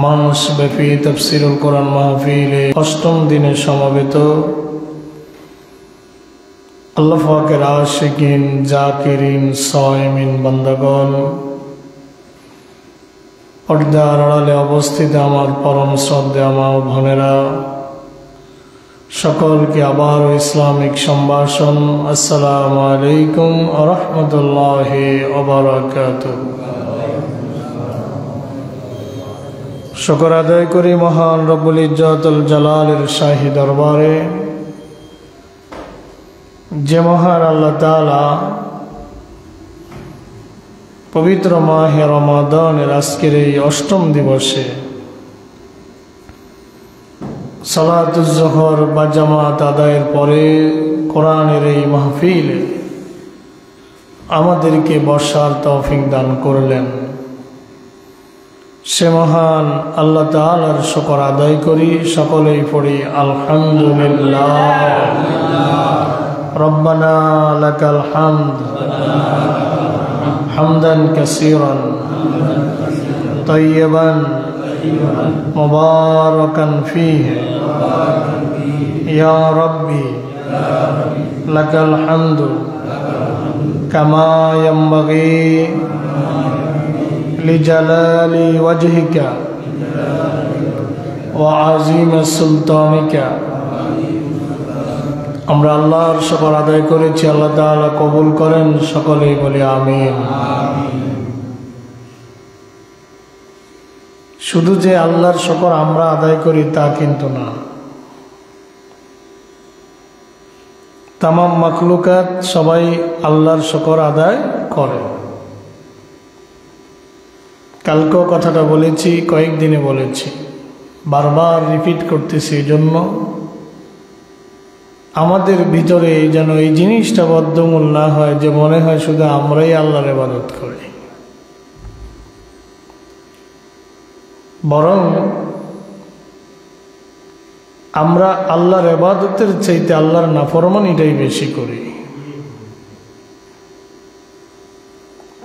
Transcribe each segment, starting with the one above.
মাসব্যাপী তাফসীরুল কোরআন মাহফিলে অষ্টম দিনে সমবেত আল্লাহ পাকের আশিকিন, জাকিরিন, সায়েমিন বান্দাগণ, পর্দার আড়ালে অবস্থিত আমার পরম শ্রদ্ধেয় মা ও বোনেরা, সকলকে আবারও ইসলামিক সম্ভাষণ আসসালামু আলাইকুম ওয়া রাহমাতুল্লাহি ওয়া বারাকাতুহু। শুকর আদায় করি মহান রব্বুল ইজ্জতুল জালালের শাহী দরবারে, যে মহান আল্লাহ তাআলা পবিত্র মাহে রমাদানের আজকের এই অষ্টম দিবসে সালাতুজ যোহর বা জামাত আদায়ের পরে কোরআনের এই মাহফিলে আমাদেরকে বসার তৌফিক দান করলেন। সে মহান আল্লাহ তাআলার শুকর আদায় করি, সকলেই পড়ি আলহামদুলিল্লাহ। রব্বানা লাকাল হামদ হামদান কাসীরান তাইয়িবান মুবারাকান ফীহি ইয়া রাব্বি লাকাল হামদু কামা ইয়ানবাগি লিজালালি ওয়াজহিকা ওয়া আযীমি সুলতানিকা। আমরা আল্লাহর শুকর আদায় করেছি, আল্লাহ তাআলা কবুল করেন, সকলেই বলি আমিন। শুধু যে আল্লাহর শুকর আমরা আদায় করি তা কিন্তু না, তামাম মাখলুকাত সবাই আল্লাহর শুকর আদায় করে। কালকেও কথাটা বলেছি, কয়েকদিনে বলেছি, বারবার রিপিট করতেছি, এই জন্য আমাদের ভিতরে যেন এই জিনিসটা বদ্ধমূল না হয় যে মনে হয় শুধু আমরাই আল্লাহর ইবাদত করি, বরং আমরা আল্লাহর ইবাদতের চাইতে আল্লাহর নাফরমানিটাই বেশি করি।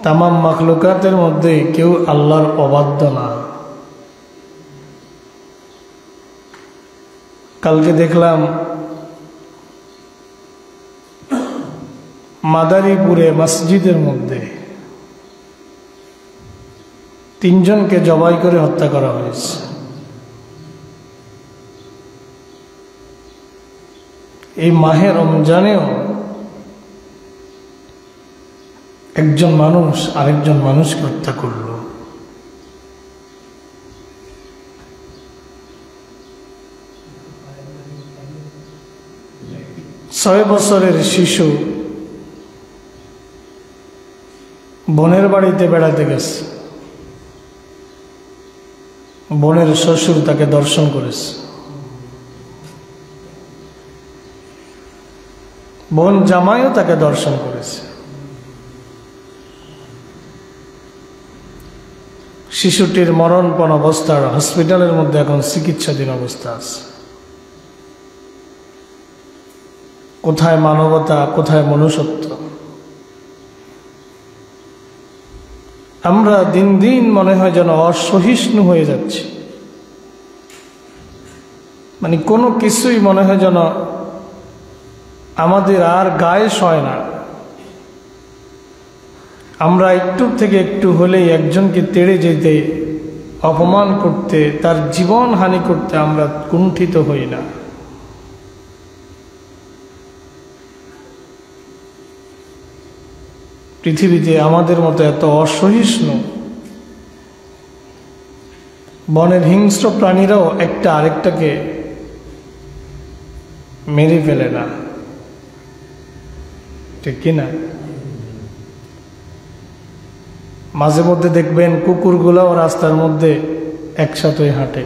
তামাম মাখলুকাতের মধ্যে কেউ আল্লাহর অবাধ্য না। কালকে দেখলাম মাদারীপুরে মসজিদের মধ্যে 3 জনকে জবাই করে হত্যা করা হয়েছে। এই মাহে রমজানেও একজন মানুষ আরেকজন মানুষকে হত্যা করল। ছয় বছরের শিশু বোনের বাড়িতে বেড়াতে গেছে, বোনের শ্বশুর তাকে দর্শন করেছে, বোন জামাইও তাকে দর্শন করেছে। শিশুটির মরণপণ অবস্থার হসপিটালের মধ্যে এখন চিকিৎসাধীন অবস্থা আছে। কোথায় মানবতা, কোথায় মনুষ্যত্ব? আমরা দিন দিন মনে হয় যেন অসহিষ্ণু হয়ে যাচ্ছি, মানে কোনো কিছুই মনে হয় যেন আমাদের আর গায়ে সয় না। আমরা একটু থেকে একটু হলেই একজনকে তেড়ে যেতে, অপমান করতে, তার জীবন হানি করতে আমরা কুণ্ঠিত হই না। পৃথিবীতে আমাদের মতো এত অসহিষ্ণু বনের হিংস্র প্রাণীরাও একটা আরেকটাকে মেরে ফেলে না, ঠিক কিনা? মাঝে মধ্যে দেখবেন কুকুরগুলাও রাস্তার মধ্যে একসাথে হাঁটে,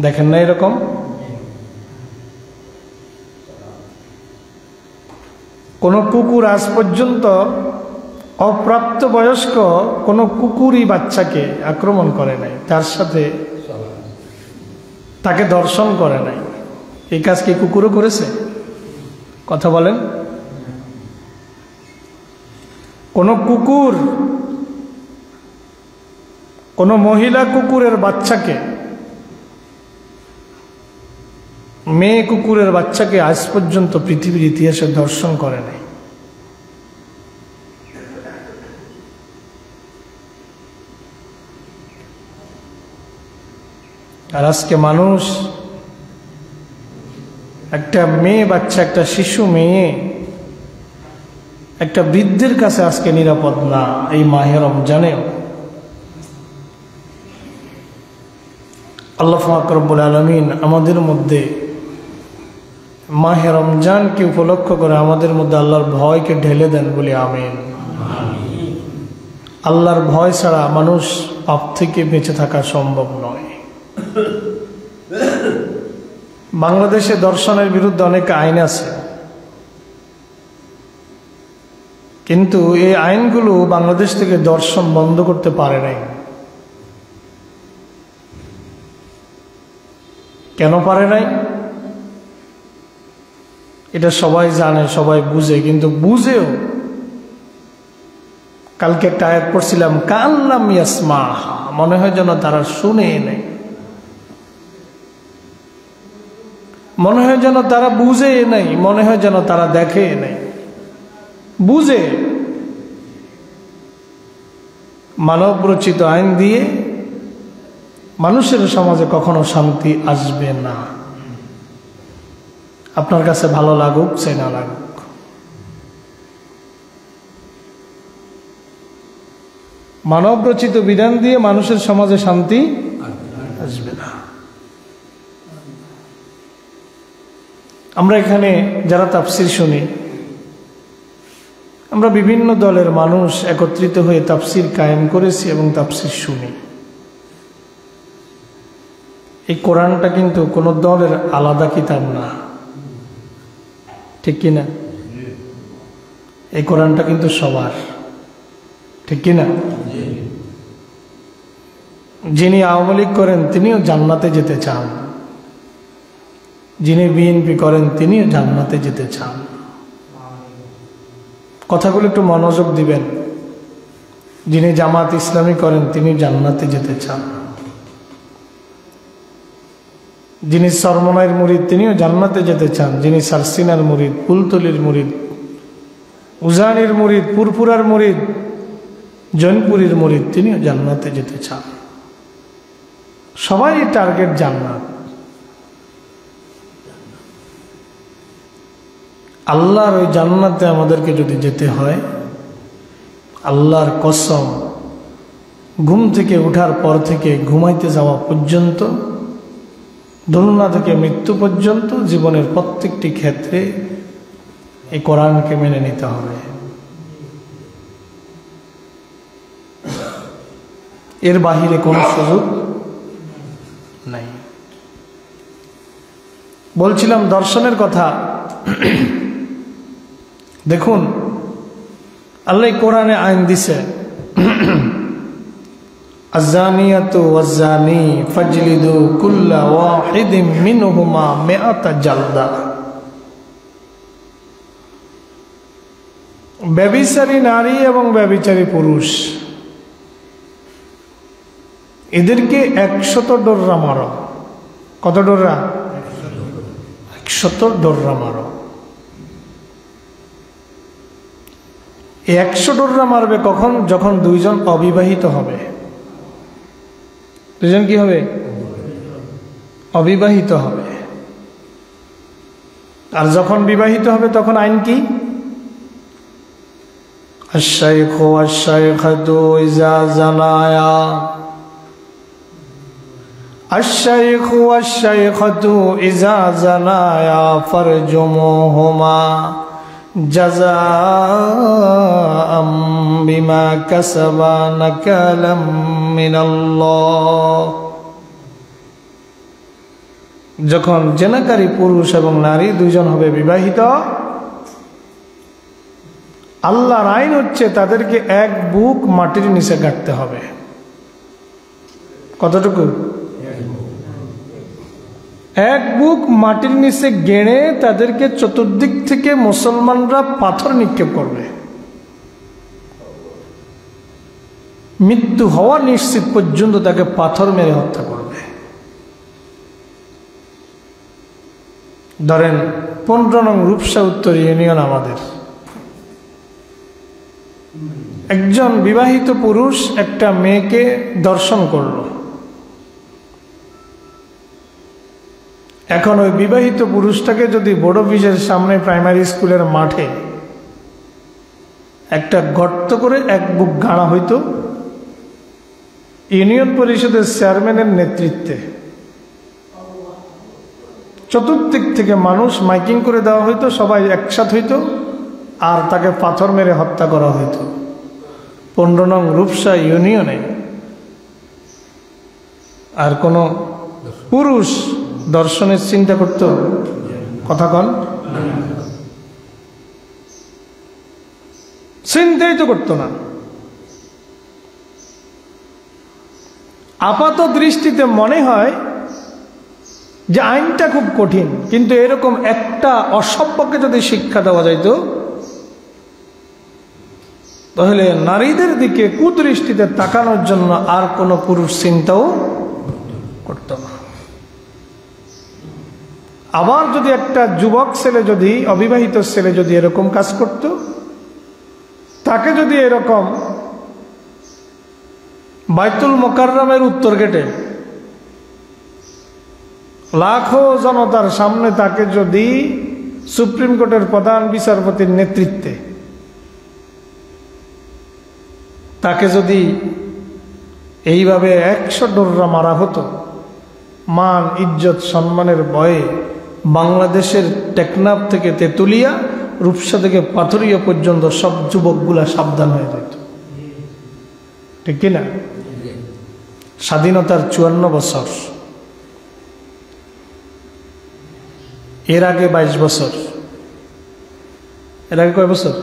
দেখেন না এরকম? কোনো কুকুর আজ পর্যন্ত অপ্রাপ্ত বয়স্ক কোনো কুকুরই বাচ্চাকে আক্রমণ করে নাই, তার সাথে তাকে দর্শন করে নাই। এই কাজ কি কুকুরও করেছে? কথা বলেন। কোনো কুকুর কোনো মহিলা কুকুরের বাচ্চাকে, মেয়ে কুকুরের বাচ্চাকে আজ পর্যন্ত পৃথিবীর ইতিহাসে দর্শন করে নাই। আর আজকে মানুষ একটা মেয়ে বাচ্চা, একটা শিশু মেয়ে, একটা বৃদ্ধের কাছে আজকে নিরাপদ না এই মাহে রমজানেও। আল্লাহ পাক রব্বুল আলামিন আমাদের মধ্যে মাহে রমজানকে উপলক্ষ করে আমাদের মধ্যে আল্লাহর ভয়কে ঢেলে দেন বলে আমিন। আল্লাহর ভয় ছাড়া মানুষ পাপ থেকে বেঁচে থাকা সম্ভব নয়। বাংলাদেশে দর্শনের বিরুদ্ধে অনেক আইন আছে, কিন্তু এই আইনগুলো বাংলাদেশ থেকে দর্শন বন্ধ করতে পারে নাই। কেন পারে নাই এটা সবাই জানে, সবাই বুঝে, কিন্তু বুঝেও কালকে একটা আয়াত পড়ছিলাম, কাল্লাম ইয়াসমাহা, মনে হয় যেন তারা শুনে নেই, মনে হয় যেন তারা বুঝে নাই, মনে হয় যেন তারা দেখে নাই। বুঝে মানব রচিত আইন দিয়ে মানুষের সমাজে কখনো শান্তি আসবে না। আপনার কাছে ভালো লাগুক সে না লাগুক, মানব রচিত বিধান দিয়ে মানুষের সমাজে শান্তি আসবে না। আমরা এখানে যারা তাফসির শুনি, আমরা বিভিন্ন দলের মানুষ একত্রিত হয়ে তাফসির কায়েম করেছি এবং তাফসির শুনি। এই কোরআনটা কিন্তু কোনো দলের আলাদা কিতাব না, ঠিক কিনা? এই কোরআনটা কিন্তু সবার, ঠিক কিনা? যিনি আওয়ামী লীগ করেন তিনিও জান্নাতে যেতে চান, যিনি বিএনপি করেন তিনিও জান্নাতে যেতে চান। কথাগুলো একটু মনোযোগ দিবেন। যিনি জামাত ইসলামী করেন তিনি জান্নাতে যেতে চান, যিনি সরমনাইয়ের মুরিদ তিনিও জান্নাতে যেতে চান, যিনি সারসিনার মুরিদ, ফুলতলির মুরিদ, উজানির মুরিদ, পুরপুরার মুরিদ, জৈনপুরীর মুরিদ তিনিও জান্নাতে যেতে চান। সবাই টার্গেট জান্নাত। আল্লাহর ওই জান্নাতে আমাদেরকে যদি যেতে হয়, আল্লাহর কসম, ঘুম থেকে ওঠার পর থেকে ঘুমাইতে যাওয়া পর্যন্ত, দুনিয়া থেকে মৃত্যু পর্যন্ত জীবনের প্রত্যেকটি ক্ষেত্রে এই কোরআনকে মেনে নিতে হবে। এর বাহিরে কোনো সুযোগ নাই। বলছিলাম দর্শনের কথা। দেখুন আল্লাহ কোরআনে আইন দিছে, আযানিয়াতু ওয়াজ্জানি ফাজলিদু কুল্লা ওয়াহিদিম মিনহুমা মিআতা জালদা। ব্যভিচারী নারী এবং ব্যভিচারী পুরুষ এদেরকে 100 ডোররা মারো। কত ডোররা? 100 ডোররা মারো। 100 ডোররা মারবে কখন? যখন দুইজন অবিবাহিত হবে। দুইজন কি হবে? অবিবাহিত হবে। আর যখন বিবাহিত হবে তখন আইন কি? আশ-শাইখু ওয়াশ-শাইখাতু ইযা জানায়া, আশ-শাইখু ওয়াশ-শাইখাতু ইযা জানায়া ফারজুমুহুমা জাযাআম বিমা কাসাবা নাকালাম মিনাল্লাহ। যখন জেনাকারী পুরুষ এবং নারী দুইজন হবে বিবাহিত, আল্লাহর আইন হচ্ছে তাদেরকে এক বুক মাটির নিচে গাঁটতে হবে। কতটুকু? এক বুক মাটির নিচে গেড়ে তাদেরকে চতুর্দিক থেকে মুসলমানরা পাথর নিক্ষেপ করবে। মৃত্যু হওয়া নিশ্চিত পর্যন্ত তাকে পাথর মেরে হত্যা করবে। ধরেন 15 নং রূপসা উত্তর ইউনিয়ন আমাদের একজন বিবাহিত পুরুষ একটা মেয়েকে দর্শন করল। এখন ওই বিবাহিত পুরুষটাকে যদি বোর্ড অফিসের সামনে প্রাইমারি স্কুলের মাঠে একটা গর্ত করে এক বুক গাড়া হইতো, ইউনিয়ন পরিষদের চেয়ারম্যানের নেতৃত্বে চতুর্দিক থেকে মানুষ মাইকিং করে দেওয়া হইতো, সবাই একসাথ হইতো আর তাকে পাথর মেরে হত্যা করা হইতো। 15 নং রূপসা ইউনিয়নে আর কোন পুরুষ দর্শনের চিন্তা করত? কথা কন, চিন্তাই তো করতো না। আপাত দৃষ্টিতে মনে হয় যে আইনটা খুব কঠিন, কিন্তু এরকম একটা অসভ্যকে যদি শিক্ষা দেওয়া যাইত তাহলে নারীদের দিকে কুদৃষ্টিতে তাকানোর জন্য আর কোনো পুরুষ চিন্তাও করত না। আবার যদি একটা যুবক ছেলে, যদি অবিবাহিত ছেলে যদি এরকম কাজ করত, তাকে যদি এরকম বাইতুল মোকাররমের উত্তর গেটে লাখো জনতার সামনে তাকে যদি সুপ্রিম কোর্টের প্রধান বিচারপতির নেতৃত্বে তাকে যদি এইভাবে 100 ডোররা মারা হতো, মান ইজ্জত সম্মানের ভয়ে বাংলাদেশের টেকনাফ থেকে তেতুলিয়া, রূপসা থেকে পাথুরিয়া পর্যন্ত সব যুবকগুলা সাবধান হয়ে যেত। ঠিক কিনা? স্বাধীনতার 54 বছর, এর আগে 22 বছর। এর আগে কয় বছর?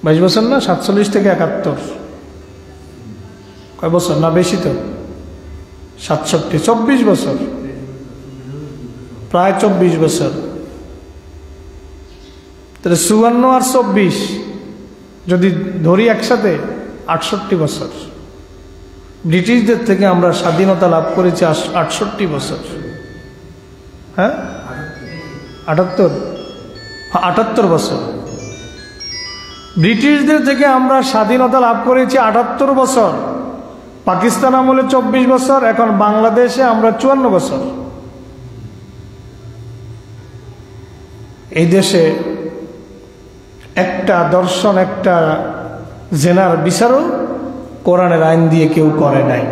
22 বছর না? 47 থেকে 71 কয় বছর? না বেশি তো, 67, 24 বছর, প্রায় 24 বছর। তাহলে 54 আর 24 যদি ধরি একসাথে 68 বছর। ব্রিটিশদের থেকে আমরা স্বাধীনতা লাভ করেছি 68 বছর। হ্যাঁ, 78 বছর। ব্রিটিশদের থেকে আমরা স্বাধীনতা লাভ করেছি 78 বছর। পাকিস্তান আমলে 24 বছর, এখন বাংলাদেশে আমরা 54 বছর। এই দেশে একটা দর্শন, একটা জেনার বিচারও কোরআনের আইন দিয়ে কেউ করে নাই।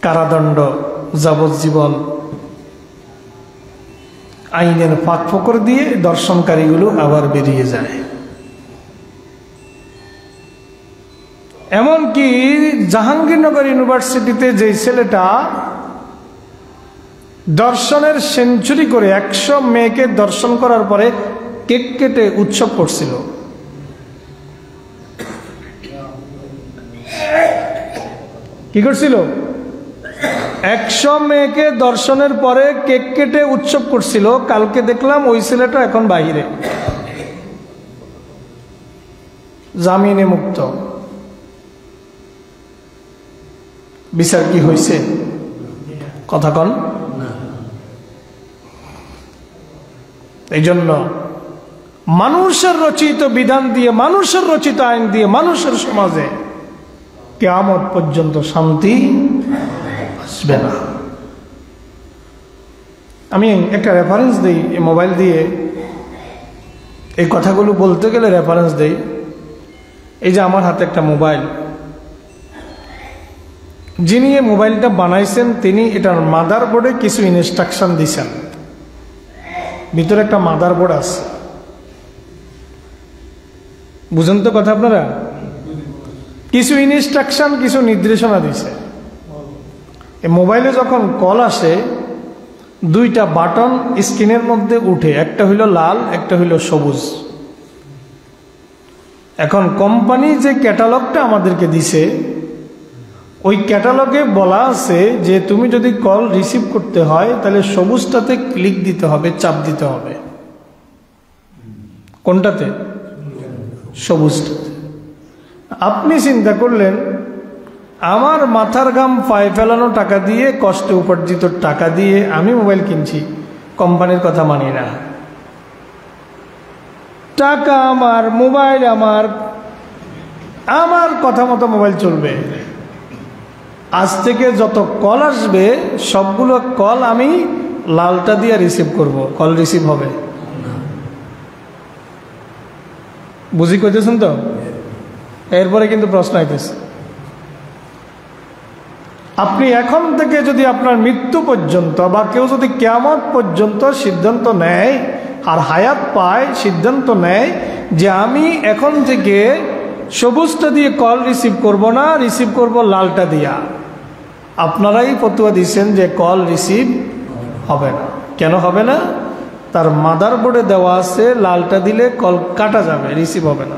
কারাদণ্ড, যাবজ্জীবন আইনের ফাঁক ফোকর দিয়ে দর্শনকারীগুলো আবার বেরিয়ে যায়। এমনকি জাহাঙ্গীরনগর ইউনিভার্সিটিতে যে ছেলেটা দর্শনের সেঞ্চুরি করে 100 মেয়েকে দর্শন করার পরে কেক কেটে উৎসব করছিল, কি করছিল? 100 মেয়েকে দর্শনের পরে কেক কেটে উৎসব করছিল। কালকে দেখলাম ওই ছেলেটা এখন বাইরে, জামিনে মুক্ত। বিচার কি হয়েছে? কথা কন। এই জন্য মানুষের রচিত বিধান দিয়ে, মানুষের রচিত আইন দিয়ে মানুষের সমাজে কিয়ামত পর্যন্ত শান্তি আসবে না। আমি একটা রেফারেন্স দিই, মোবাইল দিয়ে এই কথাগুলো বলতে গেলে রেফারেন্স দেই। এই যে আমার হাতে একটা মোবাইল, যিনি এই মোবাইলটা বানাইছেন তিনি এটার মাদারবোর্ডে কিছু ইনস্ট্রাকশন দিয়েছেন। ভিতরে একটা মাদারবোর্ড আছে, বুঝেন তো কথা আপনারা? কিছু ইনস্ট্রাকশন, কিছু নির্দেশনা দিছে। এই মোবাইলে যখন কল আসে, 2টা বাটন স্ক্রিনের মধ্যে উঠে, একটা হইল লাল, একটা হইল সবুজ। এখন কোম্পানি যে ক্যাটালগটা আমাদেরকে দিছে, ওই ক্যাটালগে বলা আছে যে তুমি যদি কল রিসিভ করতে হয় তাহলে সবুজটাতে ক্লিক দিতে হবে, চাপ দিতে হবে। কোনটাতে? সবুজটাতে। আপনি চিন্তা করলেন আমার মাথার ঘাম পায়ে ফেলানো টাকা দিয়ে, কষ্টে উপার্জিত টাকা দিয়ে আমি মোবাইল কিনছি, কোম্পানির কথা মানি না, টাকা আমার, মোবাইল আমার, আমার কথা মতো মোবাইল চলবে। আজ থেকে যত কল আসবে সবগুলো কল আমি লালটা দিয়ে রিসিভ করব, কল রিসিভ হবে। বুঝি কইতেছেন তো? এরপরে কিন্তু প্রশ্ন আইতেছে, আপনি এখন থেকে যদি আপনার মৃত্যু পর্যন্ত বা কেউ যদি কিয়ামত পর্যন্ত সিদ্ধান্ত নেয় আর হায়াত পায়, সিদ্ধান্ত নেয় যে আমি এখন থেকে সবুজটা দিয়ে কল রিসিভ করব না, রিসিভ করব লালটা দিয়া, আপনারাই ফতোয়া দিচ্ছেন যে কল রিসিভ হবে না। কেন হবে না? তার মাদারবোর্ডে দেওয়া আছে লালটা দিলে কল কাটা যাবে, রিসিভ হবে না।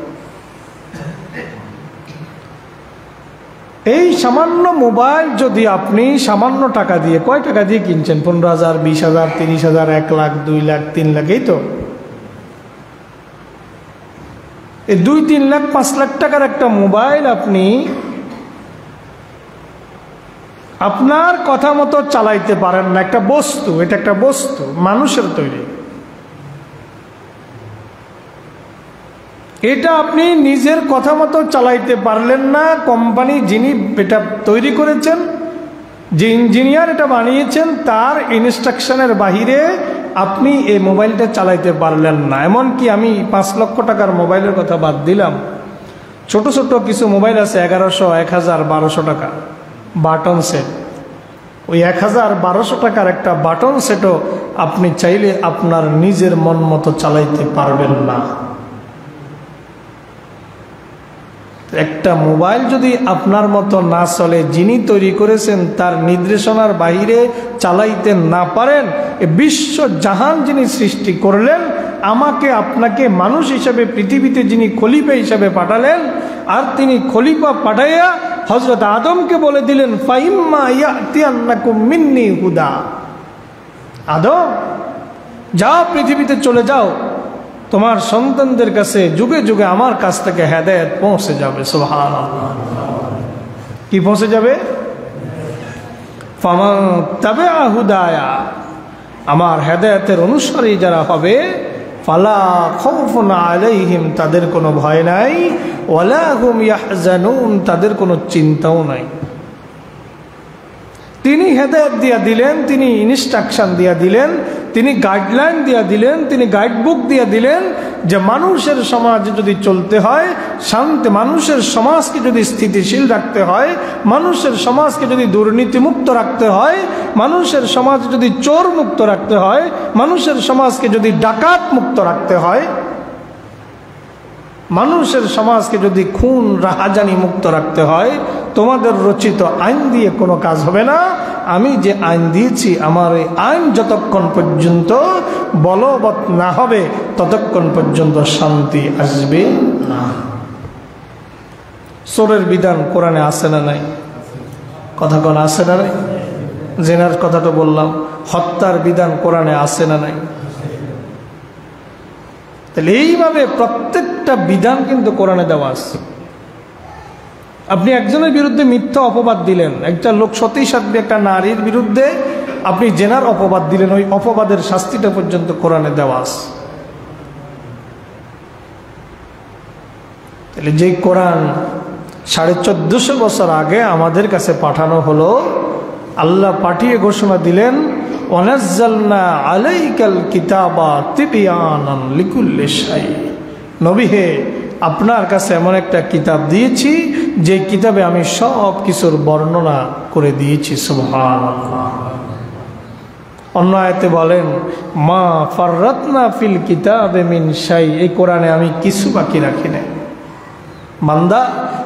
এই সামান্য মোবাইল যদি আপনি সামান্য টাকা দিয়ে, কয় টাকা দিয়ে কিনছেন? 15,000, 20,000, 30,000, 1 লাখ, 2 লাখ, 3 লাখ, এই তো। এই 2-3 লাখ 5 লাখ টাকার একটা মোবাইল আপনি আপনার কথা মতো চালাইতে পারেন না। একটা বস্তু, এটা একটা বস্তু, মানুষের তৈরি। এটা আপনি নিজের কথা মতো চালাইতে পারলেন না। কোম্পানি যিনি এটা তৈরি করেছেন, যে ইঞ্জিনিয়ার এটা বানিয়েছেন, তার ইনস্ট্রাকশনের বাহিরে আপনি এই মোবাইলটা চালাইতে পারলেন না। এমনকি আমি 5 লক্ষ টাকার মোবাইলের কথা বাদ দিলাম, ছোট ছোট কিছু মোবাইল আছে 1100, 1000, 1200 টাকা বাটন সেট। ওই 1000, 1200 টাকার একটা বাটন সেটও আপনি চাইলে আপনার নিজের মন মতো চালাইতে পারবেন না। একটা মোবাইল যদি আপনার মতো না চলে, যিনি তৈরি করেছেন তার নির্দেশনার বাইরে চালাইতে না পারেন, বিশ্ব জাহান যিনি সৃষ্টি করলেন, আমাকে আপনাকে মানুষ হিসাবে পৃথিবীতে যিনি খলিফা হিসাবে পাঠালেন, আর তিনি খলিফা পাঠাইয়া হযরত আদমকে বলে দিলেন, ফাইম্মা ইয়াতিয়ান্নাকুম মিন্নি হুদা, আদম যাও, পৃথিবীতে চলে যাও, তোমার সন্তানদের কাছে যুগে যুগে আমার কাছ থেকে হেদায়েত পৌঁছে যাবে। সুবহানাল্লাহ। কি পৌঁছে যাবে? ফামান তাবিআ হুদায়া, আমার হেদায়েতের অনুসারী যারা হবে, ফালা খাউফুন আলাইহিম, তাদের কোনো ভয় নাই, ওয়ালা হুম ইয়াহজানুন, তাদের কোনো চিন্তাও নাই। তিনি হেদায়েত দিয়া দিলেন, তিনি ইনস্ট্রাকশন দিয়া দিলেন, তিনি গাইডলাইন দিয়া দিলেন, তিনি গাইডবুক দিয়া দিলেন যে মানুষের সমাজে যদি চলতে হয়, শান্তি, মানুষের সমাজকে যদি স্থিতিশীল রাখতে হয়, মানুষের সমাজকে যদি দুর্নীতিমুক্ত রাখতে হয়, মানুষের সমাজ যদি চোর মুক্ত রাখতে হয়, মানুষের সমাজকে যদি ডাকাত মুক্ত রাখতে হয়, মানুষের সমাজকে যদি খুন রাহাজানি মুক্ত রাখতে হয়, তোমাদের রচিত আইন দিয়ে কোনো কাজ হবে না। আমি যে আইন দিয়েছি, আমার এই আইন যতক্ষণ পর্যন্ত বলবৎ না হবে ততক্ষণ পর্যন্ত শান্তি আসবে না। চোরের বিধান কোরআনে আছে না নাই? কথা কোন আছে না নাই? জেনার কথাটা বললাম, হত্যার বিধান কোরআনে আছে না নাই? তাহলে এইভাবে প্রত্যেকটা বিধান কিন্তু কোরআনে দেওয়া আছে। আপনি একজনের বিরুদ্ধে মিথ্যা অপবাদ দিলেন, একটা লোক সতী সাধ্বী একটা নারীর বিরুদ্ধে আপনি জেনার অপবাদ দিলেন, ওই অপবাদের শাস্তিটা পর্যন্ত কোরআনে দেওয়া আছে। তাহলে যেই কোরআন 1450 বছর আগে আমাদের কাছে পাঠানো হলো, আল্লাহ পাঠিয়ে ঘোষণা দিলেন, ওয়ানাজ্জালনা আলাইকাল কিতাবা তিবয়ানান লিকুল্লি শাই, নবী হে, আপনার কাছে এমন একটা কিতাব দিয়েছি যে কিতাবে আমি সব কিছুর বর্ণনা করে দিয়েছি। সুবহানাল্লাহ। অন্য আয়াতে বলেন, মা ফাররাতনা ফিল কিতাবে মিন শাই, এই কোরআনে আমি কিছু বাকি রাখি নাই। বান্দা,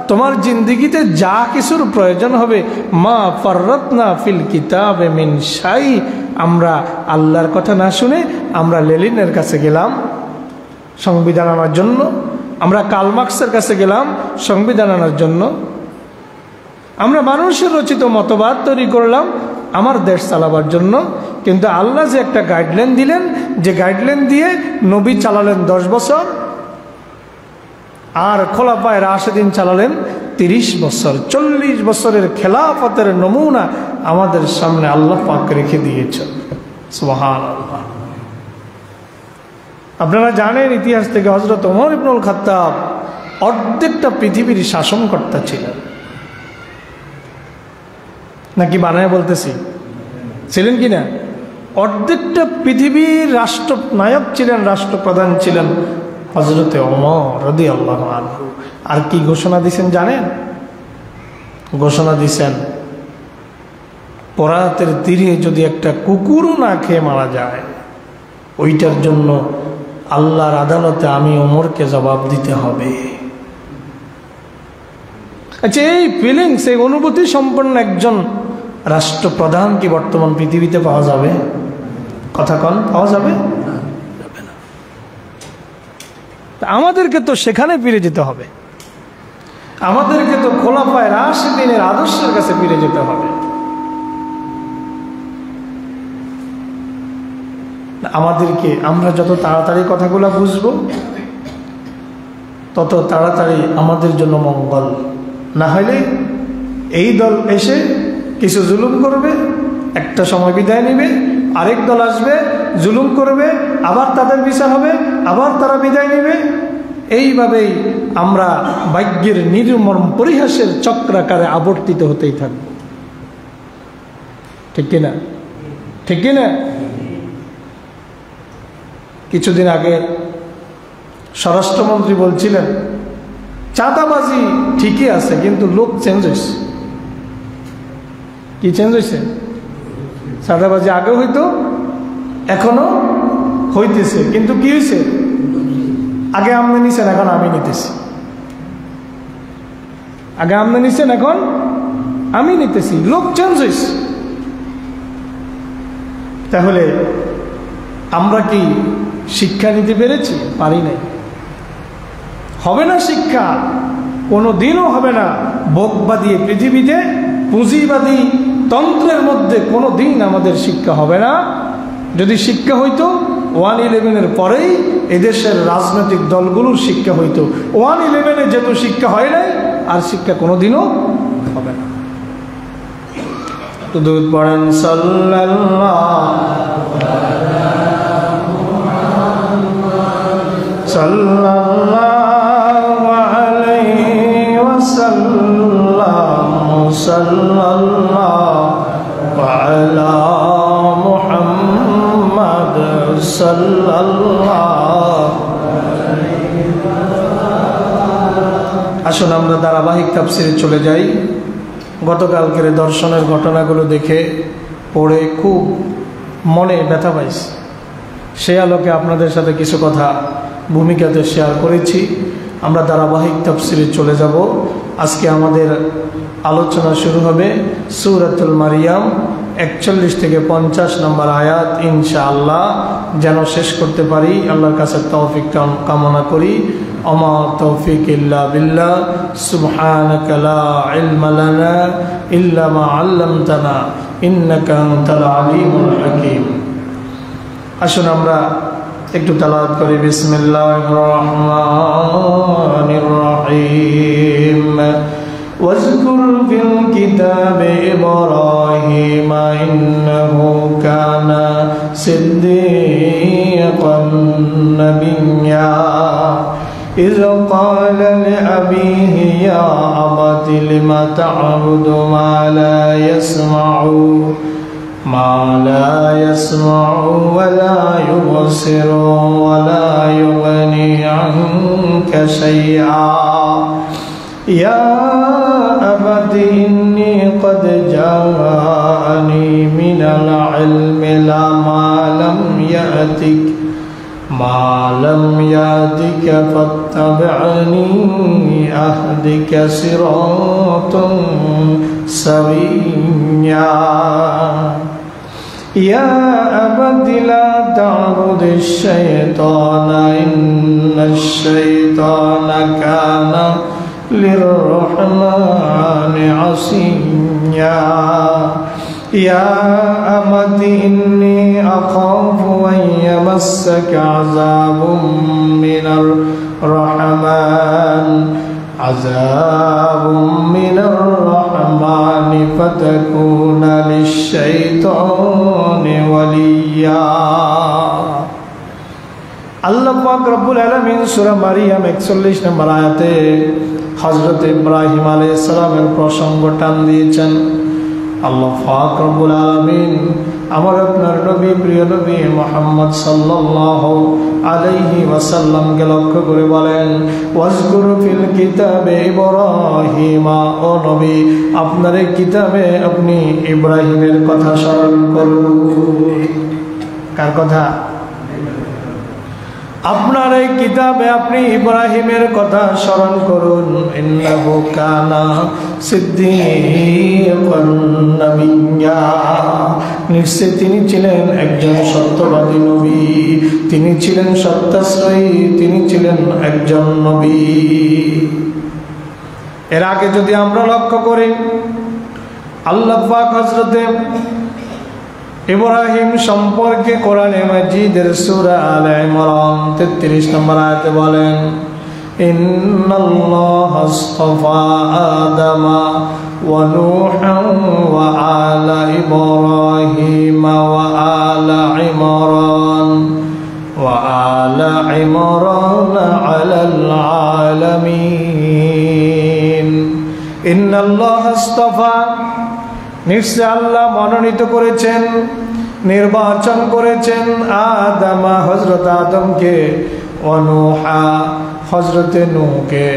তোমার জিন্দেগিতে যা কিছুর প্রয়োজন হবে, মা ফাররাতনা ফিল কিতাবে মিন শাই, আমরা আল্লাহর কথা না শুনে আমরা লেনিনের কাছে গেলাম সংবিধান আনার জন্য, আমরা কার্ল মার্কসের কাছে গেলাম সংবিধান আনার জন্য, আমরা মানুষের রচিত মতবাদ তৈরি করলাম আমার দেশ চালাবার জন্য। কিন্তু আল্লাহ যে একটা গাইডলাইন দিলেন, যে গাইডলাইন দিয়ে নবী চালালেন 10 বছর, আর খোলাফায়ে রাশিদিন চালালেন 30 বছর। 40 বছরের খেলাফতের নমুনা আমাদের সামনে আল্লাহ পাক রেখে দিয়েছেন। সুবহানাল্লাহ। আপনারা জানেন ইতিহাস থেকে হযরত ওমর ইবনুল খাত্তাব অর্ধেকটা পৃথিবীর শাসনকর্তা ছিলেন, নাকি বানায় বলতেছি? ছিলেন কি না? অর্ধেকটা পৃথিবীর রাষ্ট্রনায়ক ছিলেন, রাষ্ট্রপ্রধান ছিলেন হযরতে ওমর রাদিয়াল্লাহু আনহু। আর কি ঘোষণা দিয়েছেন জানেন? ঘোষণা দিয়েছেন, পরাতের তীরে যদি একটা কুকুরও না খেয়ে মারা যায়, ওইটার জন্য আল্লাহর আদালতে আমি ওমরকে জবাব দিতে হবে। আচ্ছা, এই ফিলিংস, এই অনুভূতি সম্পন্ন একজন রাষ্ট্রপ্রধান কি বর্তমান পৃথিবীতে পাওয়া যাবে? কথা কন, পাওয়া যাবে? আমাদেরকে তো সেখানে ফিরে যেতে হবে, আমাদেরকে তো খোলাফায়ে রাশিদিনের আদর্শের কাছে ফিরে যেতে হবে। আমাদেরকে, আমরা যত তাড়াতাড়ি কথাগুলো বুঝবো তত তাড়াতাড়ি আমাদের জন্য মঙ্গল। না হলে এই দল এসে কিছু জুলুম করবে, একটা সময় বিদায় নিবে, আরেক দল আসবে জুলুম করবে, আবার তাদের বিচার হবে, আবার তারা বিদায় নিবে। এইভাবেই আমরা ভাগ্যের নির্মম পরিহাসের চক্রাকারে আবর্তিত হতেই থাকব। ঠিক কিনা? ঠিক কিনা? কিছুদিন আগে স্বরাষ্ট্রমন্ত্রী বলছিলেন, চাঁদাবাজি ঠিকই আছে কিন্তু লোক চেঞ্জ হয়েছে। কি চেঞ্জ হয়েছে? চাঁদাবাজি আগে হইতো, এখনো হইতেছে, কিন্তু কি হয়েছে? আগে আপনি নিছেন, এখন আমি নিতেছি। আগে আপনি নিছেন, এখন আমি নিতেছি। লোক চেঞ্জ হয়েছে। তাহলে আমরা কি শিক্ষা নিতে পেরেছি? পারি নাই। হবে না শিক্ষা, কোনো দিনও হবে না। ভোগবাদী পৃথিবীতে, পুঁজিবাদী তন্ত্রের মধ্যে কোনো দিন আমাদের শিক্ষা হবে না। যদি শিক্ষা হইতো 1/11-এর পরেই এদেশের রাজনৈতিক দলগুলোর শিক্ষা হইতো। 1/11-এ যেহেতু শিক্ষা হয় নাই, আর শিক্ষা কোনোদিনও হবে না। তো দুরূদ পড়েন সাল্লাল্লাহু আলাইহি ওয়াসাল্লাম, সাল্লাল্লাহু আলা মুহাম্মাদ সাল্লাল্লাহু। আসুন আমরা ধারাবাহিক তাফসিরে চলে যাই। গতকালকের দর্শনের ঘটনাগুলো দেখে পড়ে খুব মনে ব্যথা পাইছি। সে আলোকে আপনাদের সাথে কিছু কথা ভূমিকাতে শেয়ার করেছি। আমরা ধারাবাহিক তাফসিরে চলে যাব। আজকে আমাদের আলোচনা শুরু হবে সূরাতুল মারিয়াম 41 থেকে 50 নম্বর আয়াত। ইনশাআল্লাহ যেন শেষ করতে পারি, আল্লাহর কাছে তৌফিক কামনা করি। ওমা তৌফিক ইল্লা বিল্লাহ, সুবহানাকা লা ইলমা লানা ইল্লা মা আল্লামতানা ইন্নাকা আনতাল আলিমুল হাকীম। আসুন আমরা একটু তেলাওয়াত করি। বিসমিল্লাহির রহমানির রহিম। واذكر في الكتاب إبراهيم إنه كان صديقا نبيا إذ قال لأبيه يا أبت لم تعبد ما لا يسمع ولا يبصر ولا يغني عنك شيئا يا أبت إني قد جاءني من العلم ما لم يأتك فاتبعني أهدك صراطا سويا يا أبت لا تعبد الشيطان إن الشيطان كان للرحمن عصيا يا أبت إني أخاف أن يمسك عذاب من রহমান আযাবুম মিনার রহমানি ফাতাকুনা লিশ-শাইতানি ওয়ালিয়্যা। আল্লাহ পাক রব্বুল আলামিন সূরা মারিয়াম 41 নম্বর আয়াতে হযরত ইব্রাহিম আলাইহিস সালামের প্রসঙ্গ টান দিয়েছেন। আল্লাহ পাক রব্বুল আলামিন আমার আপনার নবী, প্রিয় নবী মুহাম্মদ সাল্লাল্লাহু আলাইহি ওয়াসাল্লামকে লক্ষ্য করে বলেন, ওয়াজকুর ফিল কিতাবে ইব্রাহিম, ও নবী আপনার এই কিতাবে আপনি ইব্রাহিমের কথা স্মরণ করুন। কার কথা? আপনার এই কিতাবে আপনি ইব্রাহিমের কথা স্মরণ করুন। ইন্নাহু কানা সিদ্দীকান নাবিয়্যা, নিশ্চয় তিনি ছিলেন একজন সত্যবাদী নবী, তিনি ছিলেন সত্যাশ্রয়ী, তিনি ছিলেন একজন নবী। এর আগে যদি আমরা লক্ষ্য করি, আল্লাহ পাক হযরতে ইব্রাহিম সম্পর্কে কোরআনে মাজিদের সূরা আলে ইমরান 33 নম্বর আয়াতে বলেন, ইন্নাল্লাহা আসতাফা আদামা ওয়া নূহান ওয়া আলা ইব্রাহিম ওয়া আলা ইমরান আলাল আলামিন। ইন্নাল্লাহা আসতাফা, নিশ্চয় আল্লাহ মনোনীত করেছেন, নির্বাচন করেছেন আদামা হযরত আদমকে, ওয়া নূহা হযরতে নূহকে,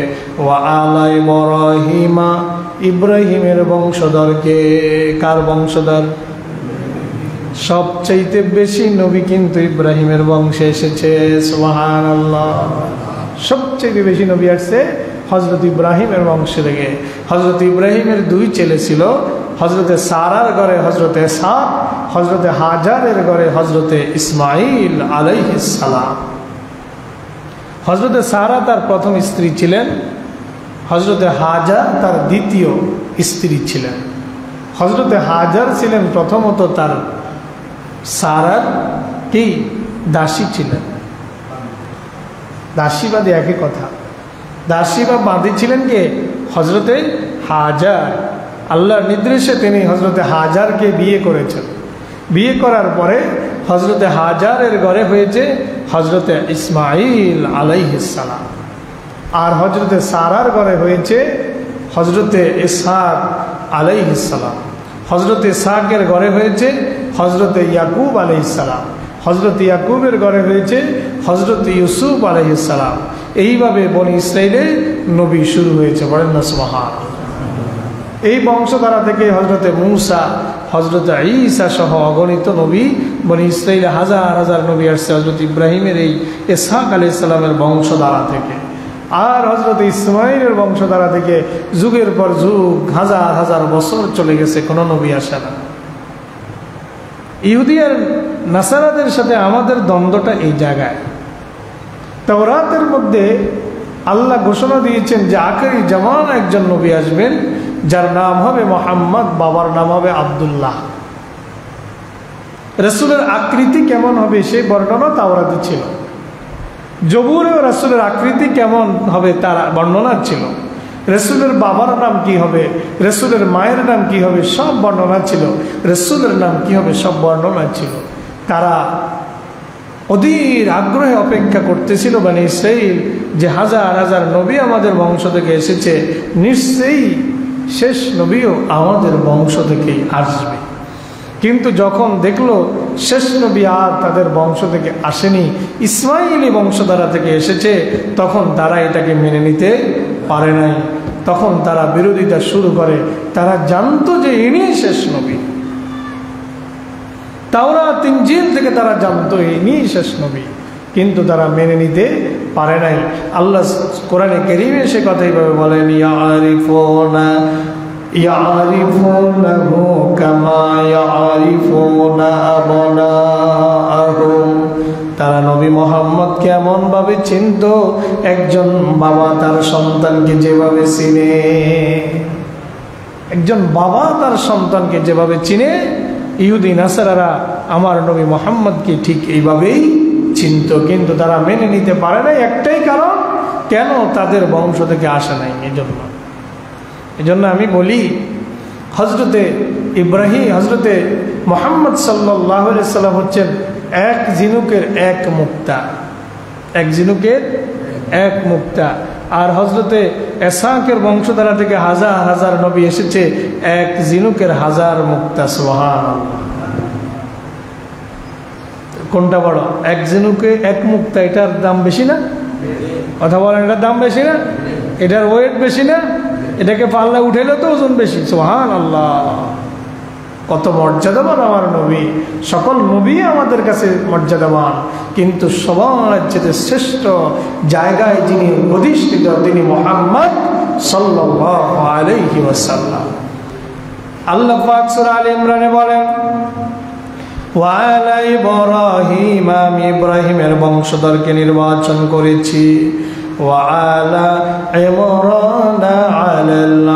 ওয়া আলা ইব্রাহিমা ইব্রাহিমের বংশধরকে। কার বংশধর? সবচাইতে বেশি নবী কিন্তু ইব্রাহিমের বংশে এসেছে। সুবহানাল্লাহ, সবচেয়ে বেশি নবী আসছে হযরত ইব্রাহিমের বংশ থেকে। হযরত ইব্রাহিমের দুই ছেলে ছিল, হযরতে সারার ঘরে হযরতে ইসহাক, হযরতে হাজারের ঘরে হযরতে ইসমাইল আলাইহিস সালাম। হযরতে সারা তার প্রথম স্ত্রী ছিলেন, হযরতে হাজার তার দ্বিতীয় স্ত্রী ছিলেন। হযরতে হাজার ছিলেন প্রথমত তার সারার কি দাসী ছিলেন। দাসী বাদী একই কথা, দাসী বা বাঁধি ছিলেন কে? হযরতে হাজার। আল্লাহর নির্দেশে তিনি হযরতে হাজারকে বিয়ে করেছেন। বিয়ে করার পরে হযরতে হাজারের ঘরে হয়েছে হযরতে ইসমাইল আলাইহিস সালাম, আর হযরতে সারার ঘরে হয়েছে হযরতে ইসহাক আলাইহিস সালাম। হযরতে ইসহাকের ঘরে হয়েছে হযরতে ইয়াকুব আলাইহিস সালাম। হযরত ইয়াকুবের ঘরে হয়েছে হযরত ইউসুফ আলাইহিস সালাম। এইভাবে বনি ইসরাইলের নবী শুরু হয়েছে। বলেন না সুবহানাল্লাহ। এই বংশধারা থেকে হযরতে মূসা, হযরত ঈসা সহ অগণিত নবী, বনি ইসরাইলে হাজার হাজার নবী আসছে হযরত ইব্রাহিমের এই ইসহাক আলাইহিস সালামের বংশধারা থেকে। আর হযরত ইসমাইলের বংশধারা থেকে যুগের পর যুগ, হাজার হাজার বছর চলে গেছে, কোনো নবী আসে না। ইহুদি আর নাসারাদের সাথে আমাদের দ্বন্দ্বটা এই জায়গায়। তাওরাতের মধ্যে আল্লাহ ঘোষণা দিয়েছেন যে আখিরি জামান একজন নবী আসবেন, যার নাম হবে মুহাম্মদ, বাবার নাম হবে আব্দুল্লাহ। রাসূলের আকৃতি কেমন হবে সেই বর্ণনা তাওরাতে ছিল। জবুরেও রাসূলের আকৃতি কেমন হবে তার বর্ণনা ছিল। রাসূলের বাবার নাম কি হবে, রাসূলের মায়ের নাম কি হবে, সব বর্ণনা ছিল। রাসূলের নাম কি হবে সব বর্ণনা ছিল। তারা অধীর আগ্রহে অপেক্ষা করতেছিল বনি ইসরাইল যে হাজার হাজার নবী আমাদের বংশ থেকে এসেছে, নিশ্চয়ই শেষ নবীও আমাদের বংশ থেকেই আসবে। কিন্তু যখন দেখলো শেষ নবী আর তাদের বংশ থেকে আসেনি, ইসমাইলি বংশধারা থেকে এসেছে, তখন তারা এটাকে মেনে নিতে পারে নাই। তখন তারা বিরোধিতা শুরু করে। তারা জানতো যে ইনি শেষ নবী, তাওরাত ইনজিল থেকে তারা জানতো ইনি শেষ নবী, কিন্তু তারা মেনে নিতে পারে নাই। আল্লাহ কোরআনে কারীমে সে কথাই ভাবে বলেন, ইয়ারিফুনাহু কামা ইয়ারিফুনা আবনাআহুম। তারা নবী মুহাম্মদকে এমন ভাবে চিনত একজন বাবা তার সন্তানকে যেভাবে চিনে, একজন বাবা তার সন্তানকে যেভাবে চিনে, ইহুদি নাসারারা আমার নবী মুহাম্মদকে ঠিক এইভাবেই চিনত। কিন্তু তারা মেনে নিতে পারে না, একটাই কারণ, কেন তাদের বংশ থেকে আসে নাই। এজন্য আমি বলি, হজরতে ইব্রাহিম, হজরতে মুহাম্মদ সাল্লাল্লাহু আলাইহি সাল্লাম হচ্ছেন এক ঝিনুকের এক মুক্তা, এক ঝিনুকের এক মুক্তা। আর হজরতে ইসহাকের বংশধারা থেকে হাজার হাজার নবী এসেছে, এক ঝিনুকের হাজার মুক্তা। সুবহানাল্লাহ। কোনটা বড়? এক ঝিনুকে এক মুক্তা, এটার দাম বেশি না? কথা বলেন, এটার দাম বেশি না? এটার ওয়েট বেশি না? এটাকে পাল্লা উঠেলে তো ওজন বেশি। সুবহানাল্লাহ। কত মর্যাদাবান আমার নবী। সকল নবী আমাদের কাছে মর্যাদাবান, কিন্তু সবার চেয়ে শ্রেষ্ঠ জায়গায় যিনি অধিষ্ঠিত তিনি মুহাম্মদ সাল্লাল্লাহু আলাইহি ওয়াসাল্লাম। আল্লাহ পাক সূরা আলে ইমরানে বলেন, ওয়া আলা ইব্রাহিম, আমি ইব্রাহিমের বংশধরকে নির্বাচন করেছি, ওয়া আলা ইমরান আলাল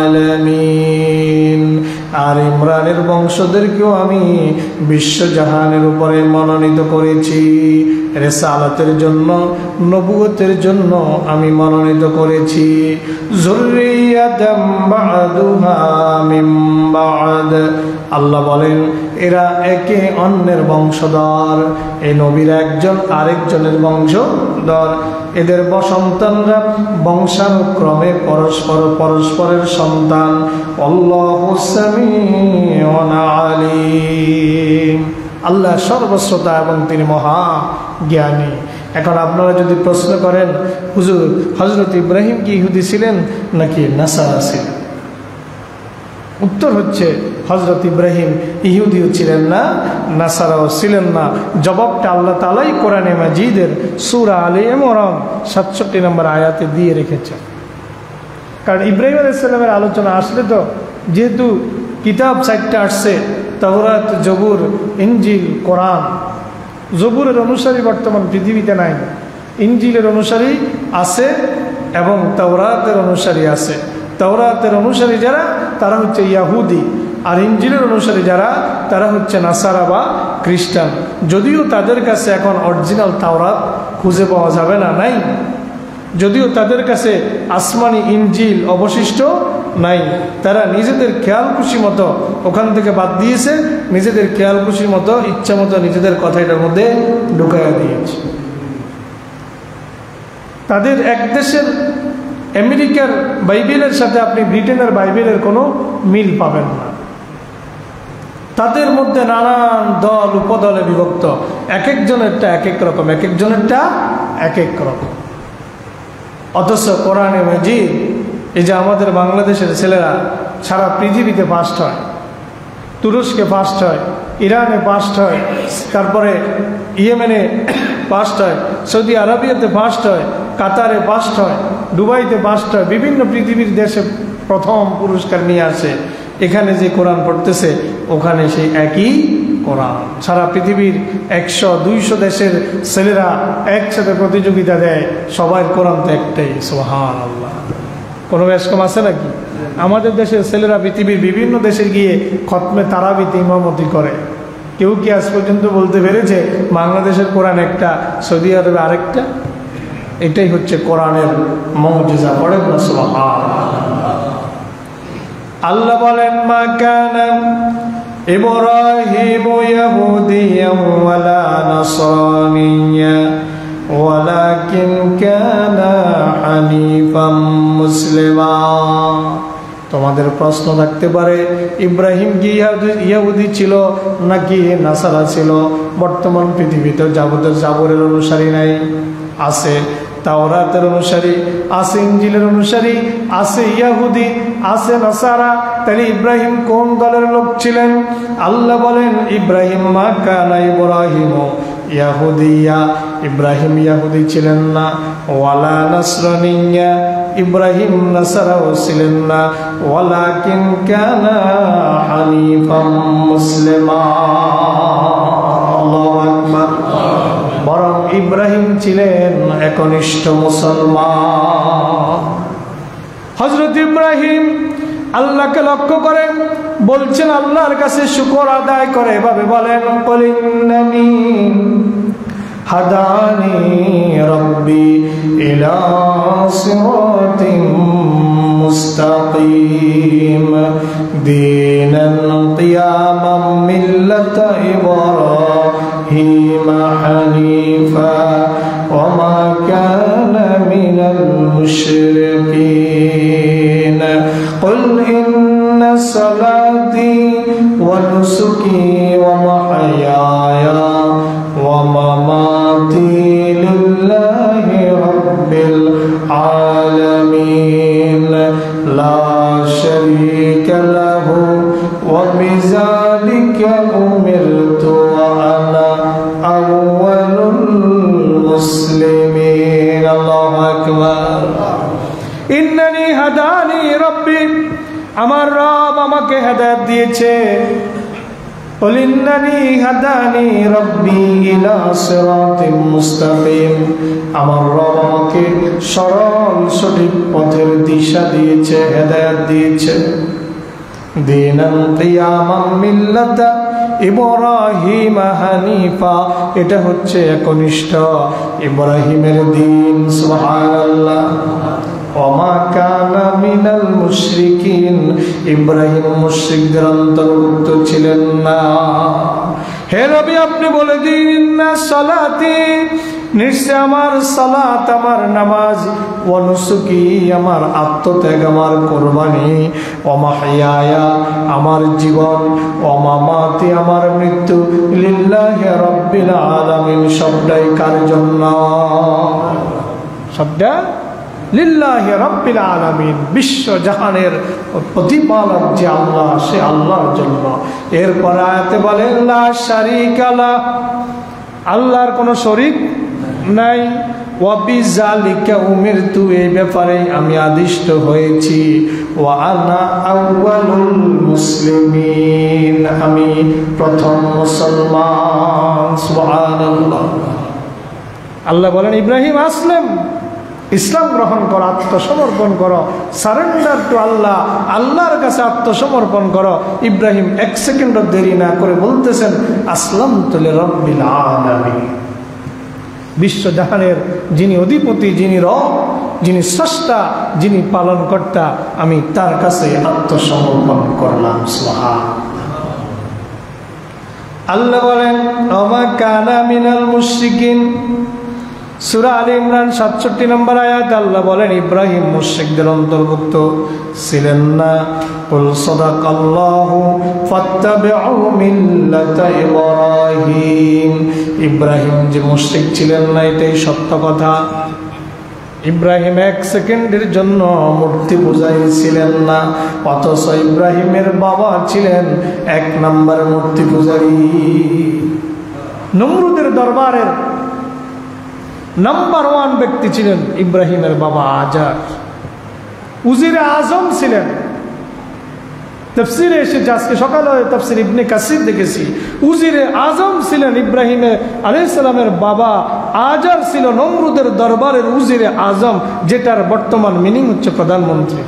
আলামিন, আর ইমরানের বংশধরকেও আমি বিশ্বজাহানের উপরে মনোনীত করেছি। রিসালাতের জন্য, নবুয়তের জন্য আমি মনোনীত করেছি। যুররিয়াতাম বা'দুহা মিন বা'দ, আল্লাহ বলেন এরা একে অন্যের বংশধর। এই নবীর একজন আরেকজনের বংশধর, এদের সন্তানরা বংশানুক্রমে পরস্পরের সন্তান। আল্লাহু সামিউন আলিম, আল্লাহ সর্বশ্রোতা এবং তিনি মহা জ্ঞানী। এখন আপনারা যদি প্রশ্ন করেন, হুজুর হযরত ইব্রাহিম কি ইহুদি ছিলেন নাকি নাসারা ছিলেন? উত্তর হচ্ছে হযরত ইব্রাহিম ইহুদিও ছিলেন না, নাসারাও ছিলেন না। জবাবটা আল্লাহ তাআলাই কোরআনে মাজিদের সূরা আলে ইমরান ৬৭ নম্বর আয়াতে দিয়ে রেখেছেন। কারণ ইব্রাহিম আলাইহিস সালামের আলোচনা আসলে তো, যেহেতু কিতাব ৪টা আসছে, তাওরাত, জবুর, ইনজিল, কোরআন। জবুরের অনুসারী বর্তমান পৃথিবীতে নাই, ইনজিলের অনুসারী আছে এবং তাওরাতের অনুসারী আছে। তাওরাতের অনুসারী যারা, তারা হচ্ছে ইয়াহুদি, আর ইনজিলের অনুসারী যারা, তারা হচ্ছে নাসারা বা খ্রিস্টান। যদিও তাদের কাছে এখন অরিজিনাল তাওরাত খুঁজে পাওয়া যাবে না, নাই। যদিও তাদের কাছে আসমানি ইনজিল অবশিষ্ট নাই, তারা নিজেদের খেয়াল খুশি মতো ওখান থেকে বাদ দিয়েছে, নিজেদের খেয়াল খুশি মতো ইচ্ছা মতো নিজেদের কথা এটার মধ্যে ঢুকাইয়া দিয়েছে। তাদের এক দেশের আমেরিকার বাইবেলের সাথে আপনি ব্রিটেনের বাইবেলের কোনো মিল পাবেন না। তাদের মধ্যে নানান দল উপদলে বিভক্ত, এক একজনেরটা এক এক রকম, এক একজনেরটা এক এক রকম। অথচ কোরআনে মাজিদ, এই যে আমাদের বাংলাদেশের ছেলেরা সারা পৃথিবীতে ফার্স্ট হয়, তুরস্কে ফার্স্ট হয়, ইরানে ফার্স্ট হয়, তারপরে ইয়েমেনে ফার্স্ট হয়, সৌদি আরবিয়াতে ফার্স্ট হয়, কাতারে ফার্স্ট হয়, দুবাইতে ফার্স্ট হয়, বিভিন্ন পৃথিবীর দেশে প্রথম পুরস্কার নিয়ে আসে। এখানে যে কোরআন পড়তেছে ওখানে সেই একই কোরআন। সারা পৃথিবীর 100-200 দেশের ছেলেরা একসাথে প্রতিযোগিতা দেয়, সবার কোরআন তো একটাই। সুবহানাল্লাহ। কোনো বেশ কম আছে নাকি? আমাদের দেশের ছেলেরা পৃথিবীর বিভিন্ন দেশে গিয়ে খতমে তারাবিতে ইমামতি করে। কেউ কি আজ পর্যন্ত বলতে পেরেছে বাংলাদেশের কোরআন একটা, সৌদি আরবে আরেকটা? এটাই হচ্ছে কোরআনের মুজিজা। পড়ে না সুবহানাল্লাহ। আল্লাহ বলেন, মা কানা ইব্রাহিম ইয়াহুদিয়্যান ওয়ালা নাসরানিয়্যা ওয়ালাকিন কানা হানিফাম মুসলিমা। তোমাদের প্রশ্ন থাকতে পারে, ইব্রাহিম কি ইহুদি ছিল নাকি নাসারা ছিল? বর্তমান পৃথিবীতে জাবরের অনুসারী নাই, আছে তাওরাতের অনুসারী, আছে ইনজিলের অনুসারী, আছে ইহুদি, আছে নাসারা। তাহলে ইব্রাহিম কোন দলের লোক ছিলেন? আল্লাহ বলেন, ইব্রাহিম মা কানা ইব্রাহিম ইয়াহুদিয়া, ইব্রাহিম ইয়াহুদি ছিলেন না, ওয়ালা নাসরানিয়া, ইব্রাহিম নাসারাও ছিলেন না, ওয়ালাকিন কানা হানিফাম মুসলিমা। আল্লাহু আকবার। বরং ইব্রাহিম ছিলেন একনিষ্ঠ মুসলমান। হযরত ইব্রাহিম আল্লাহকে লক্ষ্য করে বলছেন, আল্লাহর কাছে শুকর আদায় করে এভাবে বলেন, هداني ربي إلى صراط مستقيم دينا قياما ملة إبراهيم حنيفا وما كان من المشركين قل إن صلاتي ونسكي ومحياي ومماتي لله رب العالمين لا شريك له وبذلك أمرت وأنا أول المسلمين الله أكبر إنني هداني ربي আমার রব আমাকে হেদায়েত দিয়েছে قل إنني هداني ربي إلى صراط مستقيم আমার রব আমাকে সরল সঠিক পথের দিশা দিয়েছে হেদায়েত দিয়েছে দীনান কিয়ামান মিল্লাতা ইব্রাহিম হানিফা এটা হচ্ছে একনিষ্ঠ ইব্রাহিমের দ্বীন সুবহানাল্লাহ ওমা কানা মিনাল মুশরিকিন ইব্রাহিম মুশরিকদের অন্তর্ভুক্ত ছিলেন না হে নবী আপনি বলে দিন ইন্না সালাতি নিশ্চয় আমার সালাত আমার নামাজ ওয়া নুসুকি আমার আত্মত্যাগ আমার কুরবানি ওয়া মাহইয়ায়া আমার জীবন ওয়া মামাতি আমার মৃত্যু লিল্লাহি রাব্বিল আলামিন সবটাই কার জন্য সবটা লিল্লাহি রাব্বিল আলামিন বিশ্ব জাহানের প্রতিপালক যে আল্লাহ সে আল্লাহর জন্য এরপর আয়াতে বলেন লা শারীকা লা আল্লাহর কোনো শরীক নাই ওয়া বিযালিকা উমিরতু এই ব্যাপারে আমি আদিষ্ট হয়েছি ওয়া আনা আউয়ালুল মুসলিমিন আমি প্রথম মুসলমান সুবহানাল্লাহ আল্লাহ বলেন ইব্রাহিম আসলাম ইসলাম গ্রহণ করো আত্মসমর্পণ করো সারেন্ডার টু আল্লাহ আল্লাহর কাছে আত্মসমর্পণ করো ইব্রাহিম এক সেকেন্ডও দেরি না করে বলতেছেন আসলামতু লিরাব্বিল আলামিন বিশ্ব জাহানের যিনি অধিপতি যিনি রব যিনি স্রষ্টা যিনি পালনকর্তা আমি তার কাছে আত্মসমর্পণ করলাম সুবহানাল্লাহ আল্লাহ বলেন ওমা কানা মিনাল মুশরিকিন সূরা আলে ইমরান ৬৭ নম্বর আয়াত আল্লাহ বলেন ইব্রাহিম মুশরিকদের অন্তর্ভুক্ত ছিলেন না কুল সাদাকাল্লাহু ফাত্তাবিউ মিল্লাতা ইব্রাহিম ইব্রাহিম যে মুশরিক ছিলেন না এটাই সত্য কথা ইব্রাহিম এক সেকেন্ডের জন্য মূর্তি পূজায় ছিলেন না অথচ ইব্রাহিমের বাবা ছিলেন এক নম্বর মূর্তি পূজারী নমরুদের দরবারের নাম্বার 1 ব্যক্তি ছিলেন ইব্রাহিমের বাবা আজার উজিরে আজম ছিলেন তাফসীরে এসেছে আজকে সকালে তাফসীর ইবনে কাসির দেখেছি উজিরে আজম ছিলেন ইব্রাহিম আলাইহিস সালামের বাবা আজার ছিল নমরুদের দরবারের উজিরে আজম যেটার বর্তমান মিনিং হচ্ছে প্রধানমন্ত্রী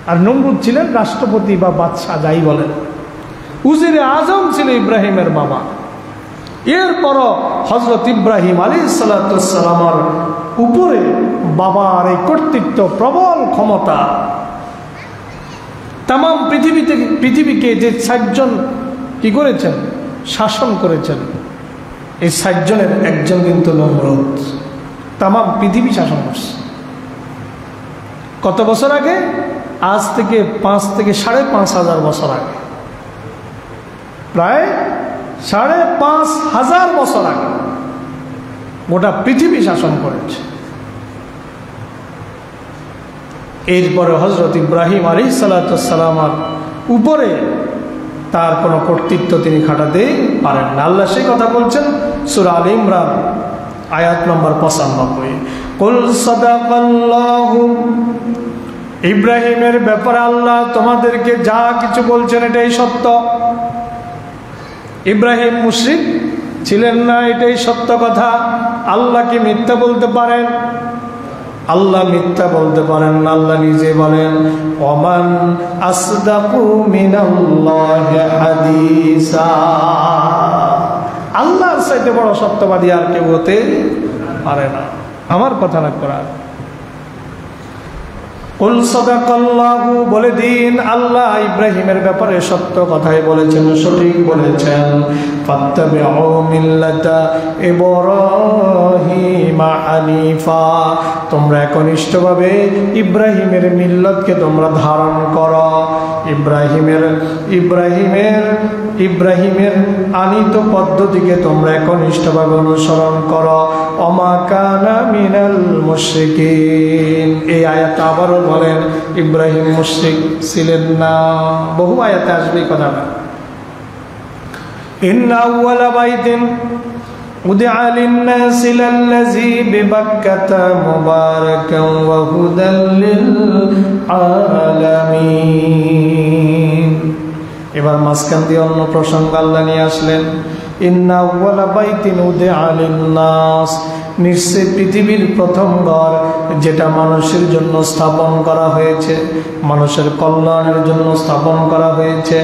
আর নমরুদ ছিলেন রাষ্ট্রপতি বা বাদশা যাই বলেন উজিরে আজম ছিল ইব্রাহিমের বাবা এরপর হযরত ইব্রাহিম আলাইহিস সালামের উপরে বাবার এই কর্তৃত্ব প্রবল ক্ষমতা তাম পৃথিবীকে যে ৬০ জন কি করেছেন শাসন করেছেন এই ৬০ জনের একজন কিন্তু নমরুদ তাম পৃথিবী শাসন করছে কত বছর আগে আজ থেকে ৫ থেকে ৫,৫০০ বছর আগে প্রায় ৫,৫০০ বছর আগে গোটা পৃথিবী শাসন করেছে এরপরে হযরত ইব্রাহিম আলাইহিস সালামের উপরে তার কোনো কর্তৃত্ব তিনি খাটাতে পারেন না আল্লাহ সেই কথা বলছেন সূরা আলে ইমরান আয়াত নম্বর ৯৫ কুল সাদাকাল্লাহু ইব্রাহিমের ব্যাপারে আল্লাহ তোমাদেরকে যা কিছু বলছেন এটাই সত্য ইব্রাহিম মুশরিক ছিলেন না এটাই সত্য কথা আল্লাহ কি মিথ্যা বলতে পারেন আল্লাহ মিথ্যা বলতে পারেন না আল্লাহ নিজে বলেন ওমান আসদাকু মিনাল্লাহি হাদিসা আল্লাহর চাইতে বড় সত্যবাদী আর কেউ হতে পারে না। আমার কথা না কোরআন। কুল সাদাকাল্লাহু, বলে দিন আল্লাহ ইব্রাহিমের ব্যাপারে সত্য কথাই বলেছেন, সঠিক বলেছেন। ফাত্তাবিউ মিল্লাতা ইব্রাহিমা হানিফা, তোমরা একনিষ্ঠভাবে ইব্রাহিমের মিল্লাতকে তোমরা ধারণ করো। ইব্রাহিমের আনিত পদ্ধতিকে তোমরা একনিষ্ঠভাবে অনুসরণ করো। ওমা কানা মিনাল মুশরিকিন, এই আয়াতে আবারও বলেন ইব্রাহিম মুশরিক ছিলেন না। বহু আয়াতে আসবে এই কথাটা। ইন্না আউওয়ালা বাইতিন উদিআ লিন-নাসি লাল্লাযী বিবাক্কাতা মুবারাকান ওয়া হুদাল লিল আলামিন। এবার মাঝখান দিয়ে অন্য প্রসঙ্গ আল্লাহ নিয়ে আসলেন। ইন্না আউওয়ালা বাইতিন উদিআ লিন-নাস, নিশ্চয় পৃথিবীর প্রথম ঘর যেটা মানুষের জন্য স্থাপন করা হয়েছে, মানুষের কল্যাণের জন্য স্থাপন করা হয়েছে।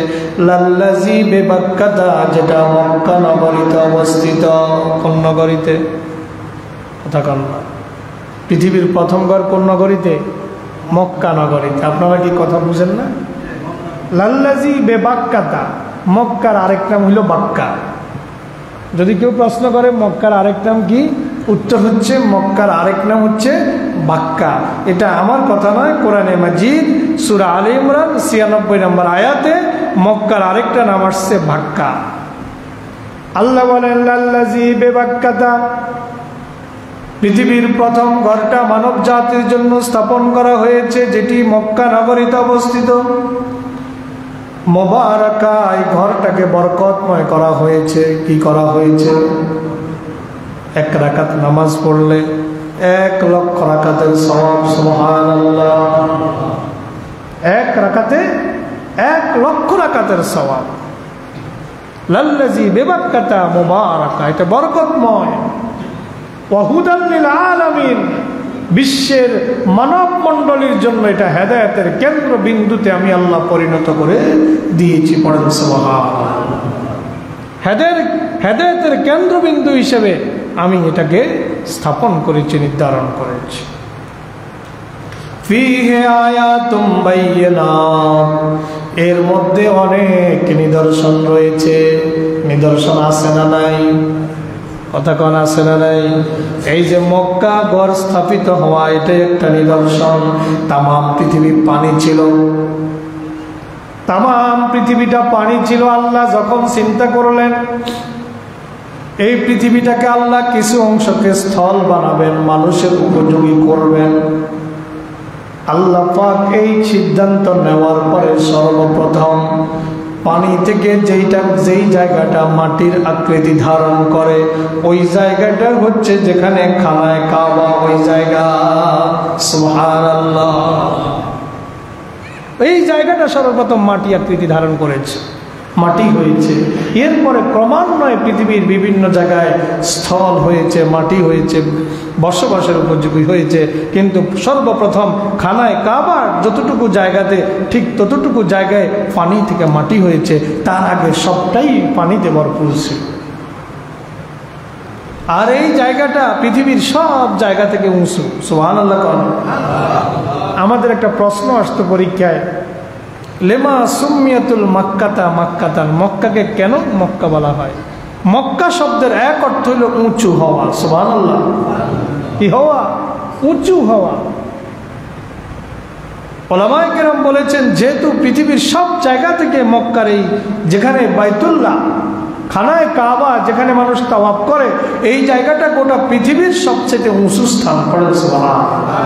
লাল্লাযী বিবাক্কাতা, যেটা মক্কা নগরীতে অবস্থিত। কোন নগরীতে? কথা কন না। পৃথিবীর প্রথম ঘর কোন নগরীতে? মক্কা নগরীতে। আপনারা কি কথা বুঝেন না? লাল্লাযী বিবাক্কাতা, মক্কার আরেক নাম হইল বাক্কা। যদি কেউ প্রশ্ন করে মক্কার আরেক নাম কি, উত্তর হচ্ছে মক্কার আরেক নাম হচ্ছে বাক্কা। এটা আমার কথা নয়, কোরআনে মাজিদ সূরা আলে ইমরান ৯৬ নম্বর আয়াতে মক্কার আরেকটা নাম আসছে বাক্কা। আল্লাহ বলেন লাল্লাযী বিবাক্কাতা, পৃথিবীর প্রথম ঘরটা মানব জাতির জন্য স্থাপন করা হয়েছে, যেটি মক্কা নগরীতে অবস্থিত। মুবারাকা, এই ঘরটাকে বরকতময় করা হয়েছে। কি করা হয়েছে? এক রাকাত নামাজ পড়লে ১,০০,০০০ রাকাতের সওয়াব। সুবহানাল্লাহ। এক রাকাতে ১,০০,০০০ রাকাতের সওয়াব। লাল্লাযী বিবাক্কাতা মুবারাকা, এটা বরকতময়। ওয়া হুদাল লিল আলামিন, বিশ্বের মানব মণ্ডলীর জন্য এটা হেদায়েতের কেন্দ্রবিন্দুতে আমি আল্লাহ পরিণত করে দিয়েছি। পড়েন সুবহানাল্লাহ। হেদায়েতের কেন্দ্রবিন্দু হিসেবে আমি এটাকে স্থাপন করেছি, নির্ধারণ করেছি। ফীহি আয়াতুম বাইয়িনাত, এর মধ্যে অনেক নিদর্শন রয়েছে। নিদর্শন আছে না নাই? কথা কোন আছে না নাই? এই যে মক্কা ঘর স্থাপিত হওয়া, এটা একটা নিদর্শন। তামাম পৃথিবী পানি ছিল, তামাম পৃথিবীটা পানি ছিল। আল্লাহ যখন চিন্তা করলেন এই পৃথিবীটাকে আল্লাহ কিছু অংশকে স্থল বানাবেন, মানুষের উপযোগী করবেন, আল্লাহ পাক এই সিদ্ধান্ত নেওয়ার পরে সর্বপ্রথম পানি থেকে যেই জায়গাটা মাটির আকৃতি ধারণ করে, ওই জায়গাটা হচ্ছে যেখানে খানায়ে কাবা, ওই জায়গা। সুবহানাল্লাহ। এই জায়গাটা সর্বপ্রথম মাটি আকৃতি ধারণ করেছে, মাটি হয়েছে। এরপরে ক্রমান্বয়ে পৃথিবীর বিভিন্ন জায়গায় স্থল হয়েছে, মাটি হয়েছে, বসবাসের উপযোগী হয়েছে। কিন্তু সর্বপ্রথম খানায়ে কাবার যতটুকু জায়গাতে, ঠিক ততটুকু জায়গায় পানি থেকে মাটি হয়েছে। তার আগে সবটাই পানিতে ভরপুর ছিল। আর এই জায়গাটা পৃথিবীর সব জায়গা থেকে উঁচু। সুবহানাল্লাহ। আমাদের একটা প্রশ্ন আসতো পরীক্ষায়, লেমা সুম্মিয়াতুল মাক্কাতা মাক্কাতান, মক্কাকে কেন মক্কা বলা হয়? মক্কা শব্দের এক অর্থ হইল উঁচু হওয়া। সুবহানাল্লাহ। কি হওয়া? উঁচু হওয়া। উলামায়ে কেরাম বলেছেন, যেহেতু পৃথিবীর সব জায়গা থেকে মক্কার এই যেখানে বাইতুল্লাহ, খানায়ে কাবা, যেখানে মানুষ তাওয়াফ করে, এই জায়গাটা গোটা পৃথিবীর সবচেয়ে উঁচু স্থান। পড়েন সুবহানাল্লাহ।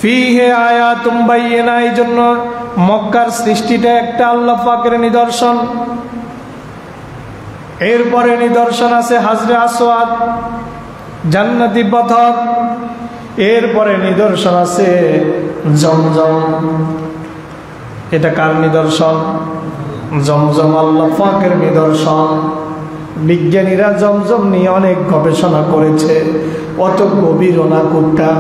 ফীহি আয়াতুম বাইয়িনা, এই জন্য মক্কার সৃষ্টিটা একটা আল্লাহ পাকের নিদর্শন। এরপরে নিদর্শন আছে হাজরে আসওয়াদ, জান্নাতি পাথর। এরপরে নিদর্শন আছে জমজম। এটা কার নিদর্শন? জমজম আল্লাহ পাকের নিদর্শন। বিজ্ঞানীরা জমজম নিয়ে অনেক গবেষণা করেছে, অত গভীর না কোনটা,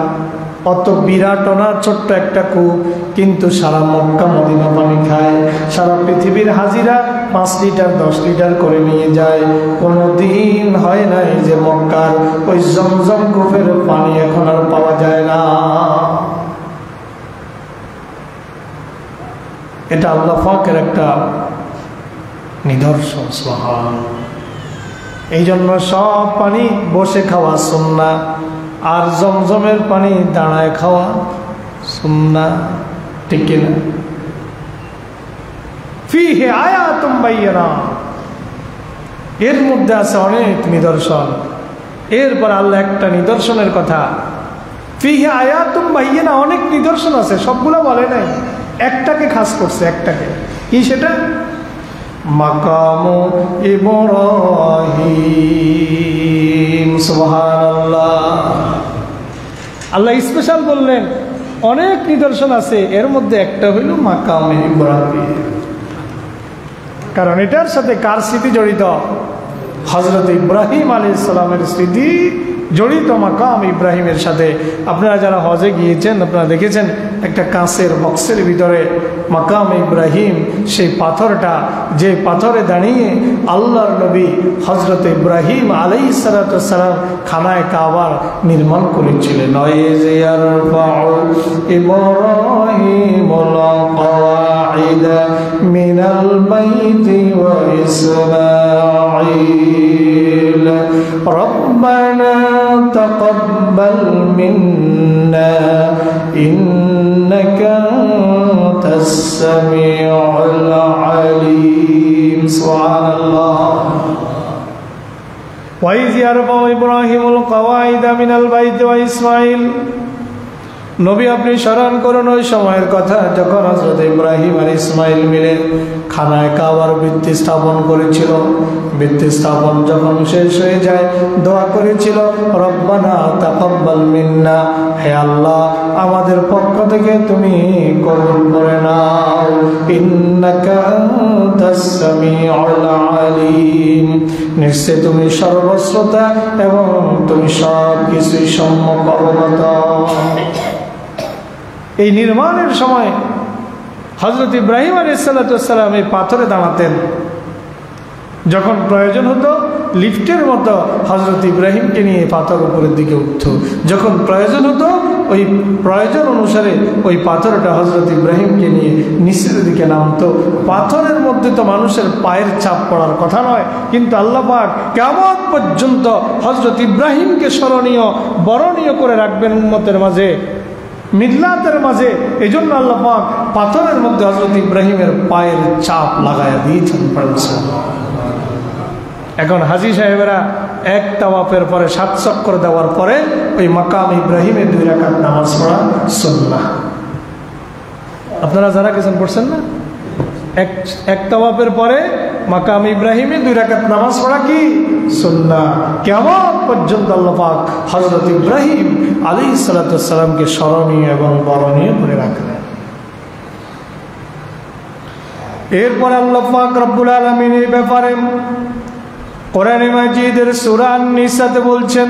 অত বিরাট না, ছোট্ট একটা কূপ, কিন্তু সারা মক্কা মদিনা পানি খায়। সারা পৃথিবীর হাজিরা 5 লিটার 10 লিটার করে নিয়ে যায়। কোনোদিন হয় নাই যে মক্কার ওই জমজম কূপের পানি এখন আর পাওয়া যায় না। এটা আল্লাহ পাকের একটা নিদর্শন। সুবহান। এই জন্য সব পানি বসে খাওয়া সুন্নাহ, আর জমজমের পানি দাঁড়ায় খাওয়া সুন্নাহ, ঠিক কিনা? ফিহি আয়াতুম বাইয়িনা, এর মধ্যে আছে অনেক নিদর্শন। এরপর আল্লাহ একটা নিদর্শনের কথা, ফিহি আয়াতুম বাইয়িনা, অনেক নিদর্শন আছে, সবগুলো বলে নাই, একটাকে খাস করছে, একটাকে। কি সেটা? মাকামু ইব্রাহিম। সুবহানাল্লাহ। আল্লাহ স্পেশাল বললেন অনেক নিদর্শন আছে, এর মধ্যে একটা হইল মাকামে ইব্রাহিম। কারণ এটার সাথে কার স্মৃতি জড়িত? হযরত ইব্রাহিম আলাইহিস সালামের স্মৃতি জড়িত মাকাম ইব্রাহিমের সাথে। আপনারা যারা হজে গিয়েছেন আপনারা দেখেছেন একটা কাঁচের বক্সের ভিতরে মাকাম ইব্রাহিম, সেই পাথরটা, যে পাথরে দাঁড়িয়ে আল্লাহর নবী হযরত ইব্রাহিম আলাইহিস সালাম খানায়ে কাবার নির্মাণ করেছিলেন। ইব্রাহিমুল কওয়াইদা মিনাল বাইতি ওয়া ইসমাঈল রব্বানা تقبل منا إنك أنت السميع العليم سبحان الله وإذ يرفع إبراهيم القواعد من البيت وإسماعيل নবী আপনি স্মরণ করুন ওই সময়ের কথা যখন হযরত ইব্রাহিম আর ইসমাইল মিলে খানায়ে কাবার ভিত্তি স্থাপন করেছিল। ভিত্তি স্থাপন যখন শেষ হয়ে যায় দোয়া করেছিল, রব্বানা তাকাব্বাল মিন্না, হে আল্লাহ আমাদের পক্ষ থেকে তুমি কবুল করে নাও, ইন্নাকা আনতাস সামিউল আলিম, নিশ্চয় তুমি সর্বশ্রোতা এবং তুমি সব কিছুই সম্যক অবগত। এই নির্মাণের সময় হযরত ইব্রাহিম আলাইহিস সালাম এই পাথরে দাঁড়াতেন। যখন প্রয়োজন হতো লিফটের মতো হযরত ইব্রাহিমকে নিয়ে পাথর উপরের দিকে উঠত। যখন প্রয়োজন হতো ওই প্রয়োজন অনুসারে ওই পাথরটা হযরত ইব্রাহিমকে নিয়ে নিচের দিকে নামতো। পাথরের মধ্যে তো মানুষের পায়ের ছাপ পড়ার কথা নয়, কিন্তু আল্লাহ পাক কিয়ামত পর্যন্ত হযরত ইব্রাহিমকে স্মরণীয় বরণীয় করে রাখবেন উম্মতের মাঝে, মিল্লাতের মাঝে। এই জন্য আল্লাহ পাক পাথরের মধ্যে হযরত ইব্রাহিমের পায়ের ছাপ লাগায়া দিয়েছেন। এখন হাজী সাহেবেরা এক তাওয়াফের পরে 7 চক্কর দেওয়ার পরে ওই মাকাম ইব্রাহিমে 2 রাকাত নামাজ পড়া সুন্নাহ। আপনারা যারা গেছেন পড়ছেন না, এক তাওয়াফের পরে মাকাম ইব্রাহিমে 2 রাকাত নামাজ পড়া কি সুন্নাহ। কিয়ামত পর্যন্ত আল্লাহ পাক হযরত ইব্রাহিম আলাইহিস সালামকে স্মরণীয় এবং বরণীয় করে রাখলেন। এরপর আল্লাহ পাক রব্বুল আলামিন এই ব্যাপারে কোরআন মাজিদের সূরা আন-নিসাতে বলছেন,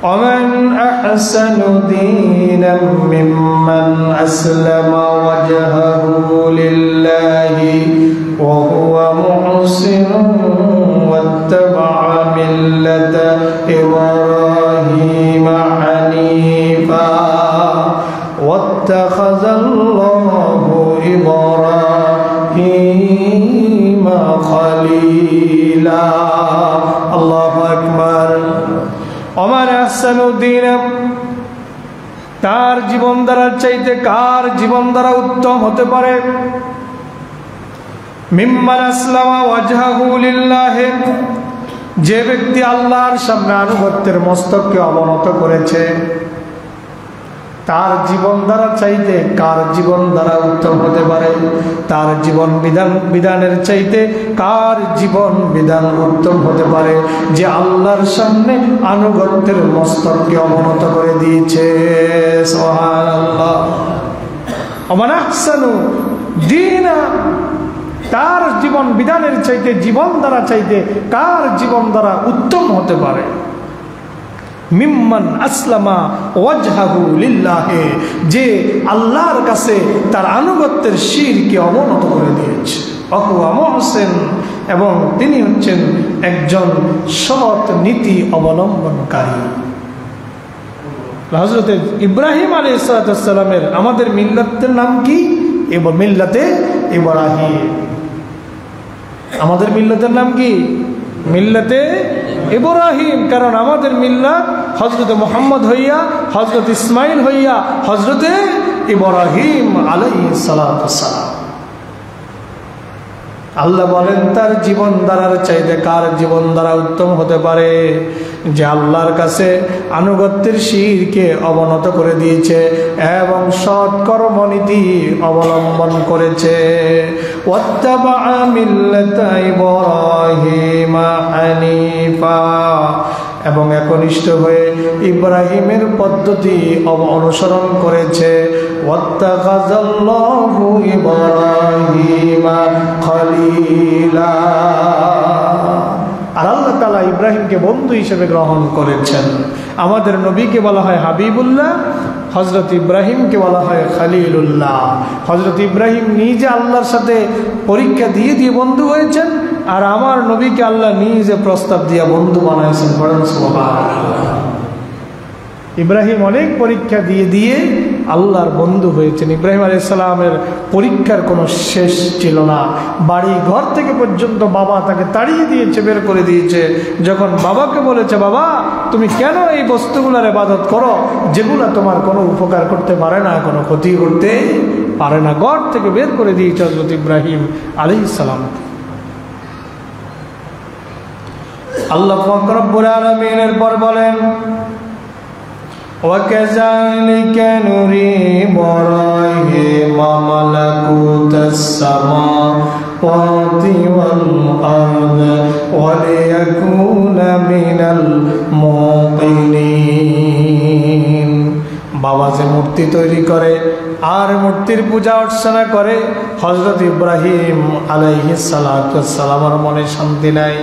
ومن أحسن دينا ممن أسلم وجهه لله وهو محسن واتبع ملة إبراهيم حنيفا واتخذ الله إبراهيم خليلا الله أكبر ওমান আহসানুদ্দিন, তার জীবন ধারার চাইতে কার জীবন ধারা উত্তম হতে পারে? মিম্মান আসলামা ওয়াজহাহু লিল্লাহ, যে ব্যক্তি আল্লাহর সামনে আনুগত্যের মস্তককে অবনত করেছে, তার জীবন ধারা চাইতে কার জীবন ধারা উত্তম হতে পারে? তার জীবন বিধানের চাইতে কার জীবন বিধান উত্তম হতে পারে? যে আল্লাহর সামনে আনুগত্যের মস্তককে অবনত করে দিয়েছে। সুবহানাল্লাহ। ওমান আহসানু দীনা, তার জীবন বিধানের চাইতে জীবন ধারা চাইতে কার জীবন ধারা উত্তম হতে পারে? মিম্মান আসলামা ওয়াজহাহু লিল্লাহি, যে আল্লাহর কাছে তার আনুগত্যের শিরকে অবনত করে দিয়েছে। ওয়া মুহসিন, এবং তিনি হচ্ছেন একজন সৎ নীতি অবলম্বনকারী। হযরত ইব্রাহিম আলাইহিস সালামের আমাদের মিল্লাতের নাম কি? মিল্লাতে ইব্রাহিম। আমাদের মিল্লাতের নাম কি? মিল্লাতে ইব্রাহিম। কারণ আমাদের মিল্লাত হযরত মুহাম্মদ হইয়া, হযরত ইসমাইল হইয়া হযরতে ইব্রাহিম আলাইহিস সালাম। আল্লাহ বলেন তার জীবন ধারার চাইতে কার জীবন ধারা উত্তম হতে পারে? যে আল্লাহর কাছে আনুগত্যের শিরকে অবনত করে দিয়েছে এবং সৎ কর্মনীতি অবলম্বন করেছে। ওয়াত্তাবা মিল্লাতা ইব্রাহিম হানিফা, এবং একনিষ্ঠ হয়ে ইব্রাহিমের পদ্ধতি অনুসরণ করেছে। ওয়াত্তাখাযাল্লাহু ইব্রাহিমা খলিলা, আর আল্লাহ তাআলা ইব্রাহিমকে বন্ধু হিসেবে গ্রহণ করেছেন। আমাদের নবীকে বলা হয় হাবিবুল্লাহ, হযরত ইব্রাহিমকে বলা হয় খলিলুল্লাহ। হযরত ইব্রাহিম নিজে আল্লাহর সাথে পরীক্ষা দিয়ে দিয়ে বন্ধু হয়েছেন, আর আমার নবীকে আল্লাহ নিজে প্রস্তাব দিয়ে বন্ধু বানাইছেন। সুবহানাল্লাহ। ইব্রাহিম অনেক পরীক্ষা দিয়ে দিয়ে আল্লাহর বন্ধু হয়েছেন। ইব্রাহিম আলাইহিস সালামের পরীক্ষার কোনো শেষ ছিল না। বাড়ি ঘর থেকে পর্যন্ত বাবা তাকে তাড়িয়ে দিয়েছে, বের করে দিয়েছে। যখন বাবাকে বলেছে, বাবা তুমি কেন এই বস্তুগুলোর ইবাদত করো যেগুলো তোমার কোনো উপকার করতে পারে না, কোনো ক্ষতি করতে পারে না, ঘর থেকে বের করে দিয়েছে হযরত ইব্রাহিম আলাইহিস সালাম। আল্লাহ পাক রব্বুল আলামিনের পর বলেন, وَكَذَلِكَ نُرِي إِبْرَاهِيمَ مَلَكُوتَ السَّمَاوَاتِ وَالْأَرْضِ وَلِيَكُونَ مِنَ الْمُوقِنِينَ। বাবা যে মূর্তি তৈরি করে আর মূর্তির পূজা অর্চনা করে, হযরত ইব্রাহিম আলাইহিস সালাতু ওয়াস সালামের মনে শান্তি নাই।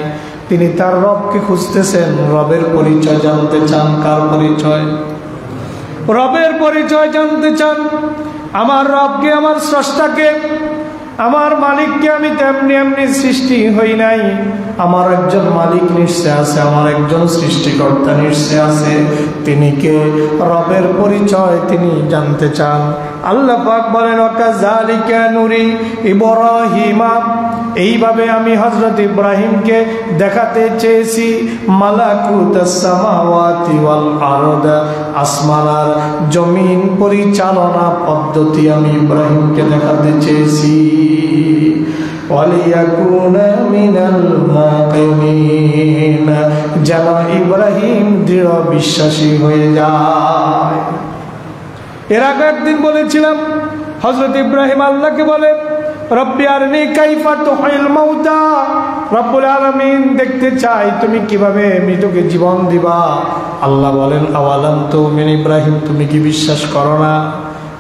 তিনি তার রবকে খুঁজতেছেন, রবের পরিচয় জানতে চান। কার পরিচয়? রবের পরিচয় জানতে চান। আমার রবকে, আমার স্রষ্টাকে, আমার মালিককে আমি তেমনি এমনি সৃষ্টি হই নাই। আমার একজন মালিক নিশ্চয় আছে, আমার একজন সৃষ্টিকর্তা নিশ্চয় আছে। তিনি কে? রবের পরিচয় তিনি জানতে চান। আল্লাহ পাক বলেন, ওয়াকাযালিকা নুরি ইব্রাহিমা, এইভাবে আমি হযরত ইব্রাহিমকে দেখাতে চেয়েছি মালাকুতাস সামাওয়াতি ওয়াল আরদ, আসমান আর জমিন পরিচালনা পদ্ধতি আমি ইব্রাহিমকে দেখাতে চেয়েছি। ওয়ালিয়াকুনা মিনাল মুকিনিন, যেন ইব্রাহিম দৃঢ় বিশ্বাসী হয়ে যায়। এর আগে একদিন বলেছিলাম হযরত ইব্রাহিম আল্লাহকে বলে, রব্বি আরনি কাইফা তুহিল মাউতা, রব্বুল আলামিন দেখতে চাই তুমি কিভাবে মৃতকে জীবন দিবা। আল্লাহ বলেন, আওয়ালাম তুমিন, ইব্রাহিম তুমি কি বিশ্বাস করো না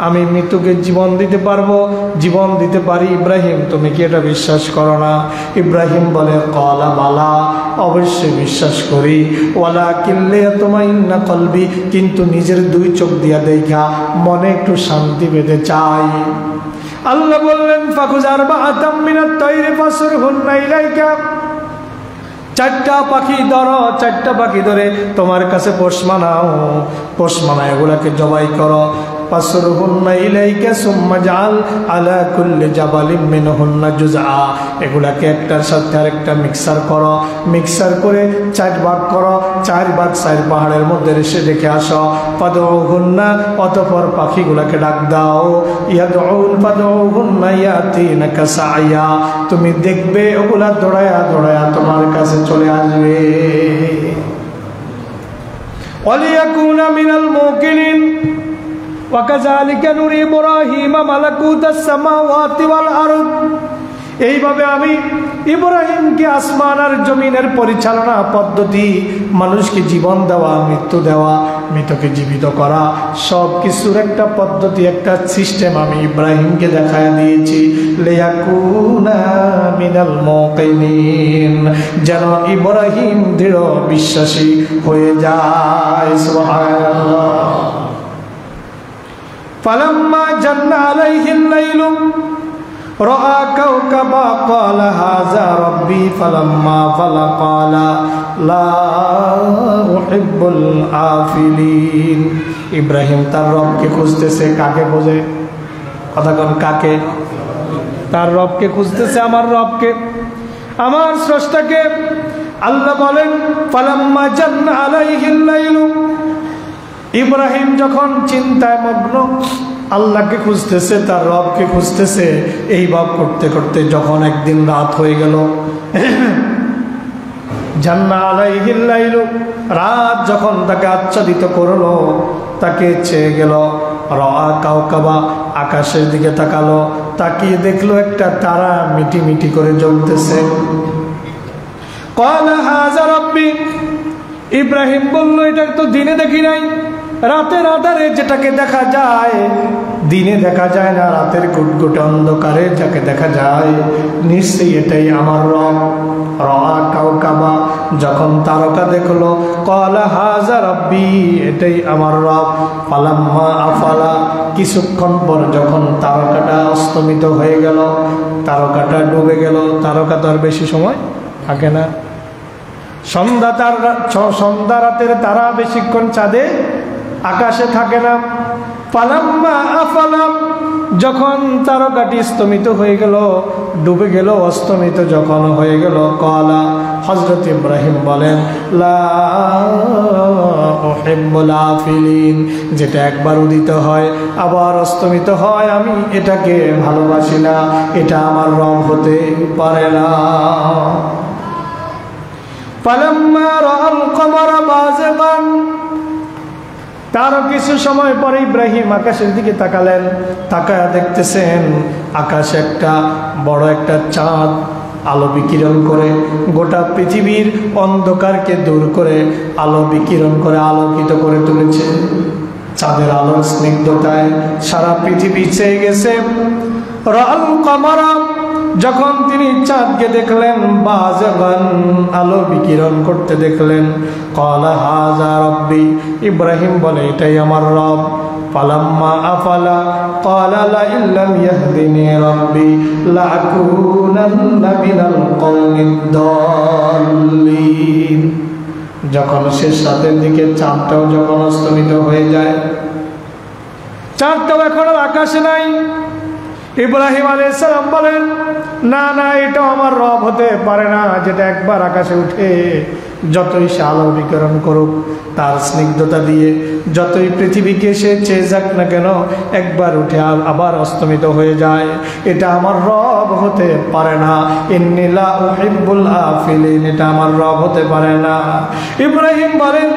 আমি মৃতকে জীবন দিতে পারবো, জীবন দিতে পারি? ইব্রাহিম তুমি কি এটা বিশ্বাস করো না? ইব্রাহিম বলে, ক্বালা বালা, অবশ্যই বিশ্বাস করি। ওয়ালাকিন লিয়াতমাইন্না কলবি, কিন্তু নিজের দুই চোখ দিয়া দেখা মনে একটু শান্তি পেতে চাই। আল্লাহ বললেন, ফাখুয আরবাআতাম মিনাত তায়রি ফাসরহুন্না ইলাইকা, চারটা পাখি ধরো, চারটা পাখি ধরে তোমার কাছে পোষ মানাও, পোষ মানায় এগুলাকে জবাই করো। ফাসরহুন্না ইলাইকা সুম্মা জাআল আলা কুল্লি জাবালিন মিনহুন্না জুজআ, এগুলাকে একটার সাথে আরেকটা মিক্সার করো, মিক্সার করে 4 ভাগ করো, 4 ভাগ 4 পাহাড়ের মধ্যে এসে রেখে আসো। ফাদউহুন্না, অতঃপর পাখিগুলাকে ডাক দাও। ইয়াদউন ফাদউহুন্না ইয়াতিনাকা সাইয়া, তুমি দেখবে ওগুলা দৌড়ায়া দৌড়ায়া তোমার কাছে চলে আসবে। ওয়ালিয়াকুনা মিনাল মুকিনিন, ওয়াকাযালিকা নুরি ইব্রাহিমা মালাকুতাস সামাওয়াতি ওয়াল আরদ, এইভাবে আমি ইব্রাহিমকে আসমান আর জমিনের পরিচালনা পদ্ধতি, মানুষকে জীবন দেওয়া, মৃত্যু দেওয়া, মৃতকে জীবিত করা, সব কিছুর একটা পদ্ধতি, একটা সিস্টেম আমি ইব্রাহিমকে দেখায় দিয়েছি। লিয়াকুনা মিনাল মুকিনিন, যেন ইব্রাহিম দৃঢ় বিশ্বাসী হয়ে যায়। সুবহানাল্লাহ। ফালাম্মা জান্না আলাইহিল লাইলু রাআ কাওকাবা ক্বালা হাযা রাব্বি ফালাম্মা ফালা ক্বালা লা উহিব্বুল আফিলিন। ইব্রাহিম তার রবকে খুঁজতেছে। কাকে খোঁজে? কথা কোন কাকে? তার রবকে খুঁজতেছে, আমার রবকে, আমার স্রষ্টাকে। আল্লাহ বলেন ফালাম্মা জান্না আলাইহিল লাইলু, ইব্রাহিম যখন চিন্তায় মগ্ন, আল্লাহকে খুঁজতেছে, তার রবকে খুঁজতেছে, এই ভাব করতে করতে যখন একদিন রাত হয়ে গেল, জান্না আলাইহিল লাইলু, রাত যখন তাকে আচ্ছাদিত করলো, তাকে চেয়ে গেল। রাআ কাওকাবা, আকাশের দিকে তাকালো, তাকিয়ে দেখলো একটা তারা মিটি মিটি করে জ্বলতেছে। ক্বালা হাযা রাব্বি, ইব্রাহিম বলল এটা তো দিনে দেখি নাই, রাতের আধারে যেটাকে দেখা যায় দিনে দেখা যায় না, রাতের গুটগুটে অন্ধকারে যাকে দেখা যায় নিশ্চয়ই এটাই আমার রব। রাআ কাওকাবা, যখন তারকা দেখলো, ক্বালা হাযা রাব্বি, এটাই আমার রব। ফালাম্মা আফালা, কিছুক্ষণ পর যখন তারকাটা অস্তমিত হয়ে গেল, তারকাটা ডুবে গেল, তারকা তো আর বেশি সময় থাকে না, সন্ধ্যা রাতের তারা বেশিক্ষণ চাঁদে আকাশে থাকে না। ফালাম্মা আফালা, যখন তারকাটি স্তমিত হয়ে গেল, ডুবে গেল, অস্তমিত যখন হয়ে গেল, ক্বালা, হযরত ইব্রাহিম বলেন লা উহিব্বুল আফিলিন, যেটা একবার উদিত হয় আবার অস্তমিত হয়, আমি এটাকে ভালোবাসি না, এটা আমার রব হতে পারে না। ফালাম্মা রাআল কমারা বাযিগান, তার কিছু সময় পরে ইব্রাহিম আকাশের দিকে তাকালেন, তাকায়া দেখতেছেন আকাশে একটা বড় একটা চাঁদ আলো বিকিরণ করে, গোটা পৃথিবীর অন্ধকারকে দূর করে আলো বিকিরণ করে আলোকিত করে তুলেছে। চাঁদের আলোর স্নিগ্ধতায় সারা পৃথিবী ছেয়ে গেছে। রাআল কমারা, যখন তিনি চাঁদকে দেখলেন, বাযিগান, আলো বিকিরণ করতে দেখলেন, ক্বালা হাযা রাব্বি, ইব্রাহিম বলে এটাই আমার রব। ফালাম্মা আফালা ক্বালা লা ইল্লাম ইয়াহদিনি রাব্বি লাআকুনান্না মিনাল কওমিদ দাল্লিন। যখন শেষ রাতের দিকে চাঁদটাও যখন অস্তমিত হয়ে যায়, চাঁদটাও এখন আকাশে নাই, ইব্রাহিম আলাইহিস সালাম বলেন না না, এটা আমার রব হতে পারে না, যেটা একবার আকাশে উঠে যতই সে আলো বিকিরণ করুক তার স্নিগ্ধতা দিয়ে, যতই পৃথিবীকে সে চেয়ে যাক না কেন, একবার উঠে আবার অস্তমিত হয়ে যায়, এটা আমার রব হতে পারে না। ইন্নী লা উহিব্বুল আফিলিন, এটা আমার রব হতে পারে না। ইব্রাহিম বলেন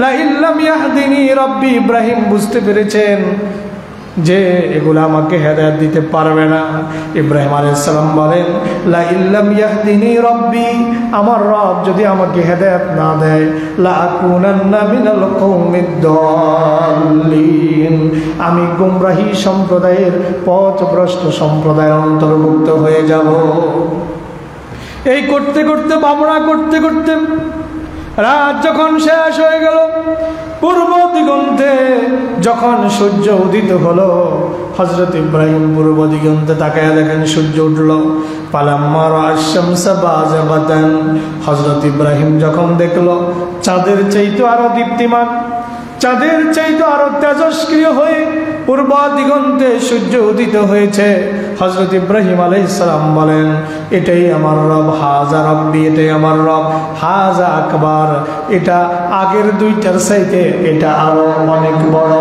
লা ইল্লাম ইয়াহদিনি রাব্বি, ইব্রাহিম বুঝতে পেরেছেন যে এগুলো আমাকে হেদায়েত দিতে পারবে না। ইব্রাহিম আলাইহিস সালাম বলেন লা ইল্লাম ইয়াহদিনি রাব্বি, আমার রব যদি আমাকে হেদায়েত না দেয়, লা আকুনান্না মিনাল কওমিদ দাল্লিন, আমি গুমরাহী সম্প্রদায়ের, পথভ্রষ্ট সম্প্রদায়ের অন্তর্ভুক্ত হয়ে যাব। এই করতে করতে, ভাবনা করতে করতে রাত যখন শেষ হয়ে গেল, পূর্ব দিগন্তে যখন সূর্য উদিত হলো, হযরত ইব্রাহিম পূর্ব দিগন্তে তাকায় দেখেন সূর্য উঠল। ফালাম্মা রাআশ শামসা বাযিগাতান, হযরত ইব্রাহিম যখন দেখলো চাঁদের চাইতে আরো দীপ্তিমান, চাঁদের চাইতে আরো তেজস্ক্রিয় হয়ে পূর্ব দিগন্তে সূর্য উদিত হয়েছে, হযরত ইব্রাহিম আলাইহিস সালাম বলেন এটাই আমার রব, হাযা রাব্বি, এটাই আমার রব, হাযা আকবার, এটা আগের দুইটার চাইতে এটা আরো অনেক বড়,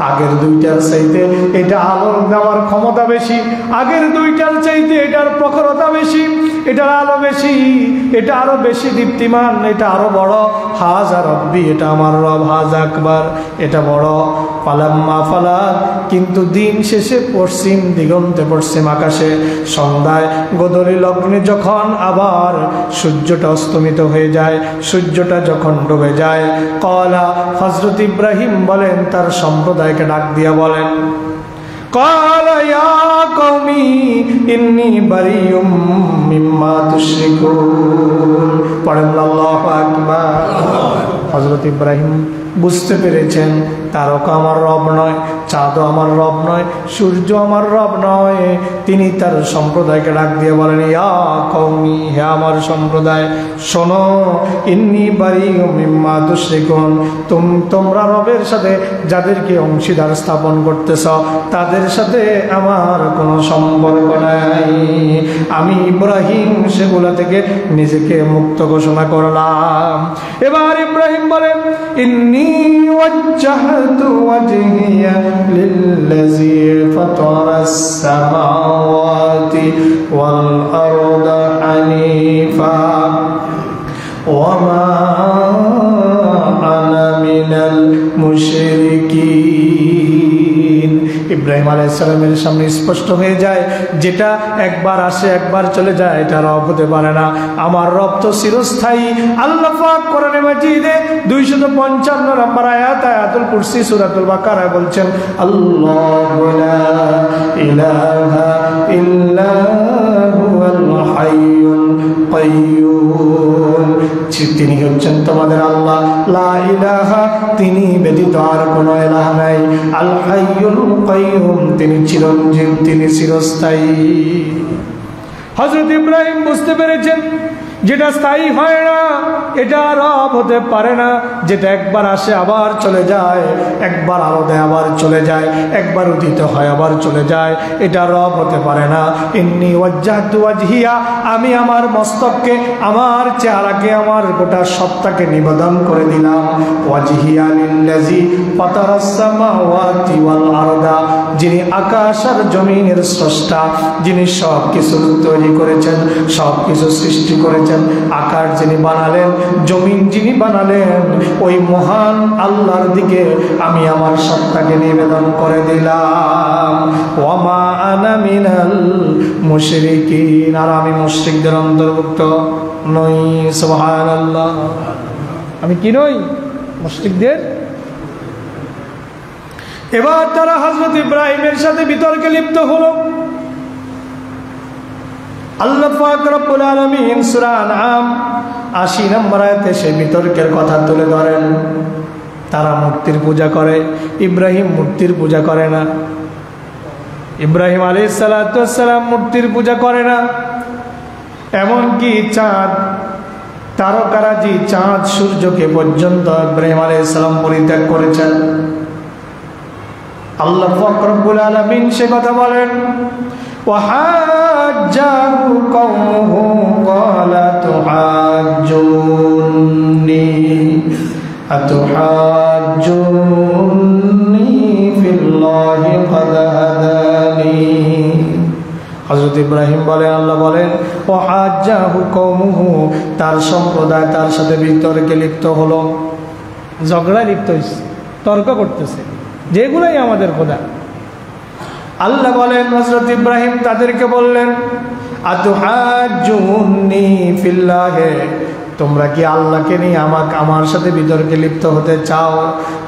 আগের দুইটার চাইতে এটা আলো দেওয়ার ক্ষমতা বেশি, আগের দুইটার চাইতে এটার প্রখরতা বেশি, এটার আলো বেশি, এটা আরো বেশি দীপ্তিমান, এটা আরো বড়, হাযা রাব্বি, এটা আমার রব, হাযা আকবার, এটা বড়। ফালাম্মা ফালাত, কিন্তু দিন শেষে পশ্চিম দিগন্তে, পশ্চিম আকাশে সন্ধ্যায় গোধূলি লগ্নে যখন আবার সূর্যটা অস্তমিত হয়ে যায়, সূর্যটা যখন ডুবে যায়, ক্বালা, হযরত ইব্রাহিম বলেন তার সম্প্রদায়কে ডাক দিয়া বলেন, ক্বালা ইয়া কওমি ইন্নী বারিউম মিম্মা তুশরিকুন। পড়েন আল্লাহু আকবার। হযরত ইব্রাহিম বুঝতে পেরেছেন তারকা আমার রব নয়, চাঁদও আমার রব নয়, সূর্য আমার রব নয়। তিনি তার সম্প্রদায়কে ডাক দিয়ে বলেন, ইয়া কওমি, হে আমার সম্প্রদায়, শোনো, ইন্নী বারিউম মিম্মা তুশরিকুন, তোমরা রবের সাথে যাদেরকে অংশীদার স্থাপন করতেছ তাদের সাথে আমার কোনো সম্পর্ক নাই। আমি ইব্রাহিম সেগুলা থেকে নিজেকে মুক্ত ঘোষণা করলাম। এবার ইব্রাহিম বলেন, ইন্নী ওয়াজ্জাহতু ওয়াজহিয়া লিল্লাযী ফাতারাস সামাওয়াতি ওয়াল আরদা হানিফা ওয়া মা আনা মিনাল মুশরিকিন। ইব্রাহিম আলাইহিস সালামের সামনে স্পষ্ট হয়ে যায়, যেটা একবার আসে একবার চলে যায় এটা রব হতে পারে না। আমার রব তো চিরস্থায়ী। আল্লাহ পাক কোরআনে মাজিদে 255 নম্বর আয়াত, আয়াতুল কুরসি সূরাতুল বাকারায় বলছেন, আল্লাহু লা ইলাহা ইল্লা হুয়াল হাইয়ুল কাইয়্যুম। তিনি হচ্ছেন তোমাদের আল্লাহ, লা ইলাহা, তিনি ব্যতীত আর কোনো ইলাহ নাই, আল হাইয়ুল কাইয়্যুম, তিনি চিরঞ্জীব, তিনি চিরস্থায়ী। হযরত ইব্রাহিম বুঝতে পেরেছেন যেটা স্থায়ী হয় না এটা রব হতে পারে না, যেটা একবার আসে আবার চলে যায়, একবার আলো দেয় আবার চলে যায়, একবার উদিত হয় আবার চলে যায়, এটা রব হতে পারে না। ইন্নী ওয়াজ্জাহতু ওয়াজহিয়া, আমি আমার মস্তককে, আমার চেহারাকে, আমার গোটা সত্তাকে নিবেদন করে দিলাম, ওয়াজহিয়া লিল্লাযী ফাতারাস সামাওয়াতি ওয়াল আরদা, যিনি আকাশ আর জমিনের স্রষ্টা, যিনি সব কিছু তৈরি করেছেন, সব কিছু সৃষ্টি করেছেন, আকাশ যিনি বানালেন, জমিন যিনি বানালেন, ওই মহান আল্লাহর দিকে আমি আমার সত্তাকে নিবেদন করে দিলাম। ওয়া মা আনা মিনাল মুশরিকিন, আর আমি মুশরিকদের অন্তর্ভুক্ত নই। সুবহানাল্লাহ, আমি কি নই? মুশরিকদের। এবার তারা হযরত ইব্রাহিমের সাথে বিতর্কে লিপ্ত হলো। আল্লাহ পাক রব্বুল আলামিন সূরা আনআম 80 নম্বর আয়াতে সেই বিতর্কের কথা তুলে ধরেন। তারা মূর্তির পূজা করে, ইব্রাহিম মূর্তির পূজা করে না। ইব্রাহিম আলাইহিস সালাতু ওয়াস সালাম মূর্তির পূজা করে না। এমনকি চাঁদ, তারকারাজি, চাঁদ সূর্যকে পর্যন্ত ইব্রাহিম আলাইহিস সালাম পরিত্যাগ করেছেন। আল্লাহ পাক রব্বুল আলামিন সে কথা বলেন, وحاجه قومه قال أتحاجوني في الله قد هداني। হযরত ইব্রাহিম বলেন, আল্লাহ বলেন, ওয়াহাজ্জাহু কওমুহু, তার সম্প্রদায় তার সাথে বিতর্কে লিপ্ত হলো, ঝগড়ায় লিপ্ত হয়েছে, তর্ক করতেছে, যেগুলাই আমাদের খোদা। আল্লাহ বলেন, হযরত ইব্রাহিম তাদেরকে বললেন, আতুহাজ্জুনি ফিল্লাহ, তোমরা কি আল্লাহকে নিয়ে আমার সাথে বিতর্কে লিপ্ত হতে চাও?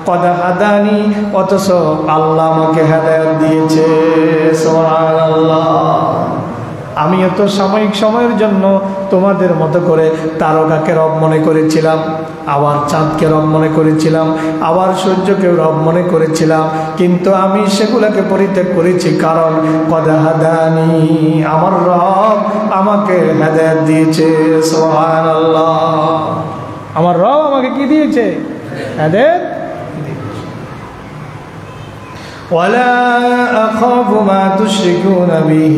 কদ হাদানি, অথচ আল্লাহ আমাকে হেদায়েত দিয়েছে। সুবহানাল্লাহ। আমিও তো সাময়িক সময়ের জন্য তোমাদের মতো করে তারকাকে রব মনে করেছিলাম, আবার চাঁদকে রব মনে করেছিলাম, আবার সূর্যকে রব মনে করেছিলাম, কিন্তু আমি সেগুলোকে পরিত্যাগ করেছি, কারণ কদ হাদানি, আমার রব আমাকে হেদায়েত দিয়েছে। সুবহানাল্লাহ। আমার রব আমাকে কি দিয়েছে? হেদায়েত। ولا أخاف ما تشركون به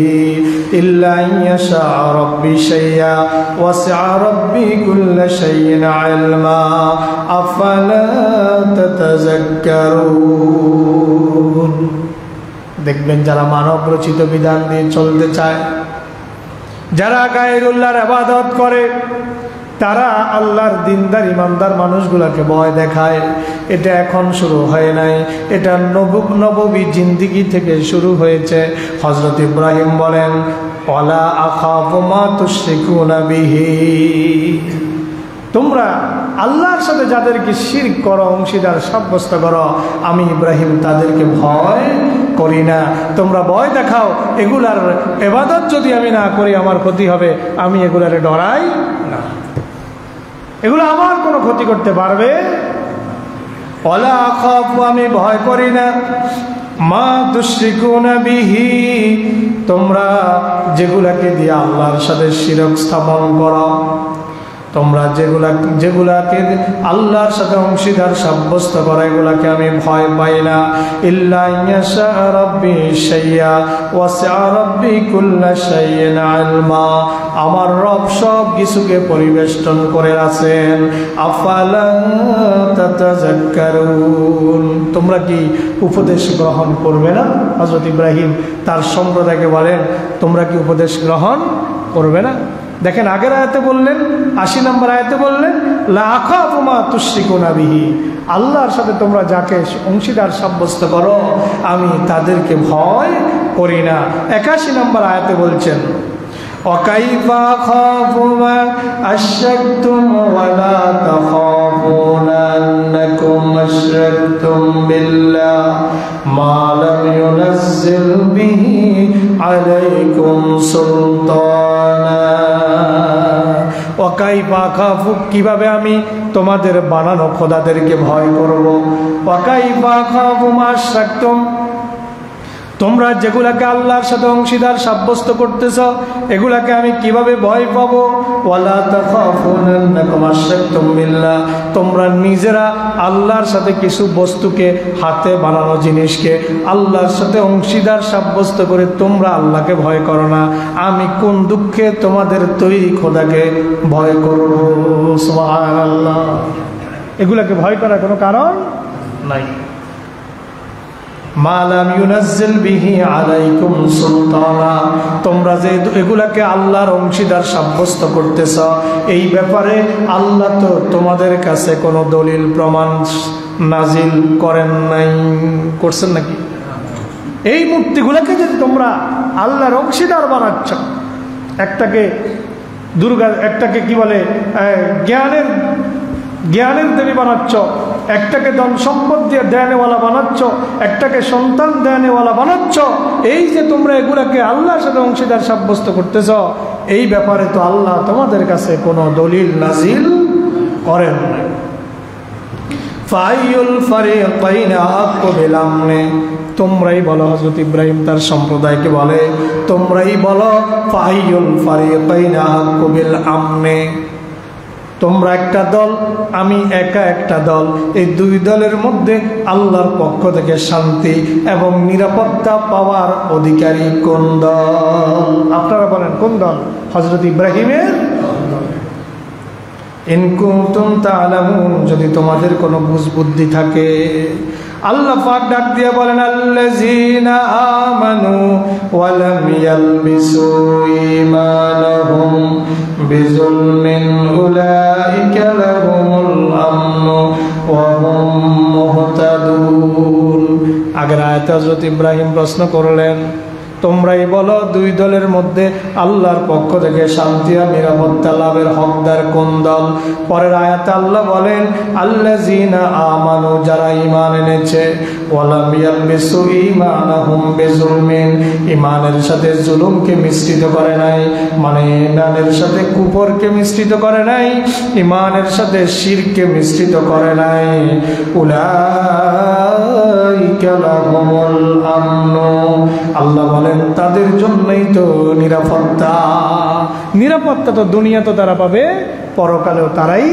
إلا أن يشاء ربي شيئا وسع ربي كل شيء علما أفلا تتذكرون। দেখবেন যারা মানব রচিত বিধান দিয়ে চলতে চায়, যারা গায়রুল্লাহর ইবাদত করে, তারা আল্লাহর দিনদার ইমানদার মানুষগুলোকে ভয় দেখায়। এটা এখন শুরু হয় নাই, এটা নববী জিন্দিগি থেকে শুরু হয়েছে। হযরত ইব্রাহিম বলেন, ওয়ালা আখাফু মা তুশরিকুনা বিহি, তোমরা আল্লাহর সাথে যাদেরকে শিরক করো, অংশীদার সাব্যস্ত করো, আমি ইব্রাহিম তাদেরকে ভয় করি না। তোমরা ভয় দেখাও, এগুলার ইবাদত যদি আমি না করি আমার ক্ষতি হবে, আমি এগুলারে ডরাই না, এগুলো আমার কোনো ক্ষতি করতে পারবে। ওয়ালা আখাফু, আমি ভয় করি না, মা তুশরিকুনা বিহি, তোমরা যেগুলাকে দিয়ে আল্লাহর সাথে শিরক স্থাপন করো, তোমরা যেগুলাকে আল্লাহর সাথে অংশীদার সাব্যস্ত করা, এগুলাকে আমি ভয় পাই না। ইল্লা ইয়াশা রাব্বি শাইয়া ওয়াসিআ রাব্বি কুল্লা শাইইন ইলমা, আমার রব সব কিছুকে পরিবেষ্টন করে আছেন। আফালা তাতাযাক্কারুন, তোমরা কি উপদেশ গ্রহণ করবে না? হযরত ইব্রাহিম তার সম্প্রদায়কে বলেন, তোমরা কি উপদেশ গ্রহণ করবে না? দেখেন, আগের আয়াতে বললেন, 80 নম্বর আয়াতে বললেন, লা আখাফু মা তুশরিকুনা বিহি, আল্লাহর সাথে তোমরা যাকে অংশীদার সাব্যস্ত করো আমি তাদেরকে ভয় করি না। 81 নম্বর আয়াতে বলছেন, ওয়াকাইফা আখাফু মা আশরাকতুম ওয়া লা তাখাফুনা আন্নাকুম আশরাকতুম বিল্লাহ মা লাম ইউনাজ্জিল বিহি আলাইকুম সুলতানা। ওয়াকাইফা আখাফু, কিভাবে আমি তোমাদের বানানো খোদাদেরকে ভয় করব। ওয়াকাইফা আখাফু মা আশরাকতুম, তোমরা যেগুলাকে আল্লাহর সাথে অংশীদার সাব্যস্ত করতেছ এগুলাকে আমি কিভাবে ভয় পাবো। ওয়ালা তাখাফুনা আন্নাকুম আশরাকতুম বিল্লাহ, তোমরা নিজেরা আল্লাহর সাথে কিছু বস্তুকে, হাতে বানানো জিনিসকে আল্লাহর সাথে অংশীদার সাব্যস্ত করে তোমরা আল্লাহকে ভয় করো না, আমি কোন দুঃখে তোমাদের তৈরি খোদাকে ভয় করব। সুবহানাল্লাহ, এগুলাকে ভয় করার কোনো কারণ নাই। মা লাম ইউনাজ্জিল বিহি আলাইকুম সুলতানা, তোমরা যে এগুলাকে আল্লাহর অংশীদার সাব্যস্ত করতেছ এই ব্যাপারে আল্লাহ তো তোমাদের কাছে কোনো দলিল প্রমাণ নাজিল করেন নাই, করছেন নাকি? এই মূর্তিগুলোকে যদি তোমরা আল্লাহর অংশীদার বানাচ্ছ, একটাকে দুর্গা, একটাকে কি বলে জ্ঞানের দেবী বানাচ্ছ, একটাকে ধন সম্পদ দিয়ে দেয়ানেওয়ালা বানাচ্ছ, একটাকে সন্তান দেয়ানেওয়ালা বানাচ্ছ, এই যে তোমরা এগুলাকে আল্লাহর সাথে অংশীদার সাব্যস্ত করতেছ এই ব্যাপারে তো আল্লাহ তোমাদের কাছে কোনো দলিল নাজিল করেন না। ফাইউল ফারিকাইনি আহাক্কু বিল আমনি, তোমরাই বলো, হযরত ইব্রাহিম তার সম্প্রদায়কে বলে, তোমরাই বলো ফাইউল ফারিকাইনি আহাক্কু বিল আমনি, তোমরা একটা দল, আমি একা একটা দল, এই দুই দলের মধ্যে আল্লাহর পক্ষ থেকে শান্তি এবং নিরাপত্তা পাওয়ার অধিকারী কোন দল? আপনারা বলেন কোন দল? হযরত ইব্রাহিমের দল। ইন কুনতুম তা'লামুন, যদি তোমাদের কোনো বুঝ বুদ্ধি থাকে। আল্লাহ পাক ডাক দিয়ে বলেন, আল্লাযীনা আমানু ওয়া লাম ইয়ালবিসু ঈমানাহুম বিযুলমিন উলাইকা লাহুমুল আমনু ওয়া হুম মুহতাদুন। আগের আয়াতে হযরত ইব্রাহিম প্রশ্ন করলেন, তোমরাই বলো দুই দলের মধ্যে আল্লাহর পক্ষ থেকে শান্তি আর নিরাপত্তা লাভের হকদার কোন দল? পরের আয়াতে আল্লাহ বলেন, আল্লাযীনা আমানু, যারা ঈমান এনেছে, ওয়া লাম ইয়ালবিসু ঈমানাহুম বিযুলমিন, ঈমানের সাথে জুলুমকে মিশ্রিত করে নাই, মানে ঈমানের সাথে কুফরকে মিশ্রিত করে নাই, ঈমানের সাথে শিরককে মিশ্রিত করে নাই, উলাইকা লাহুমুল আমনু, আল্লাহ বলেন তাদের জন্যই তো নিরাপত্তা। নিরাপত্তা তো দুনিয়া তো তারা পাবে, পরকালেও তারাই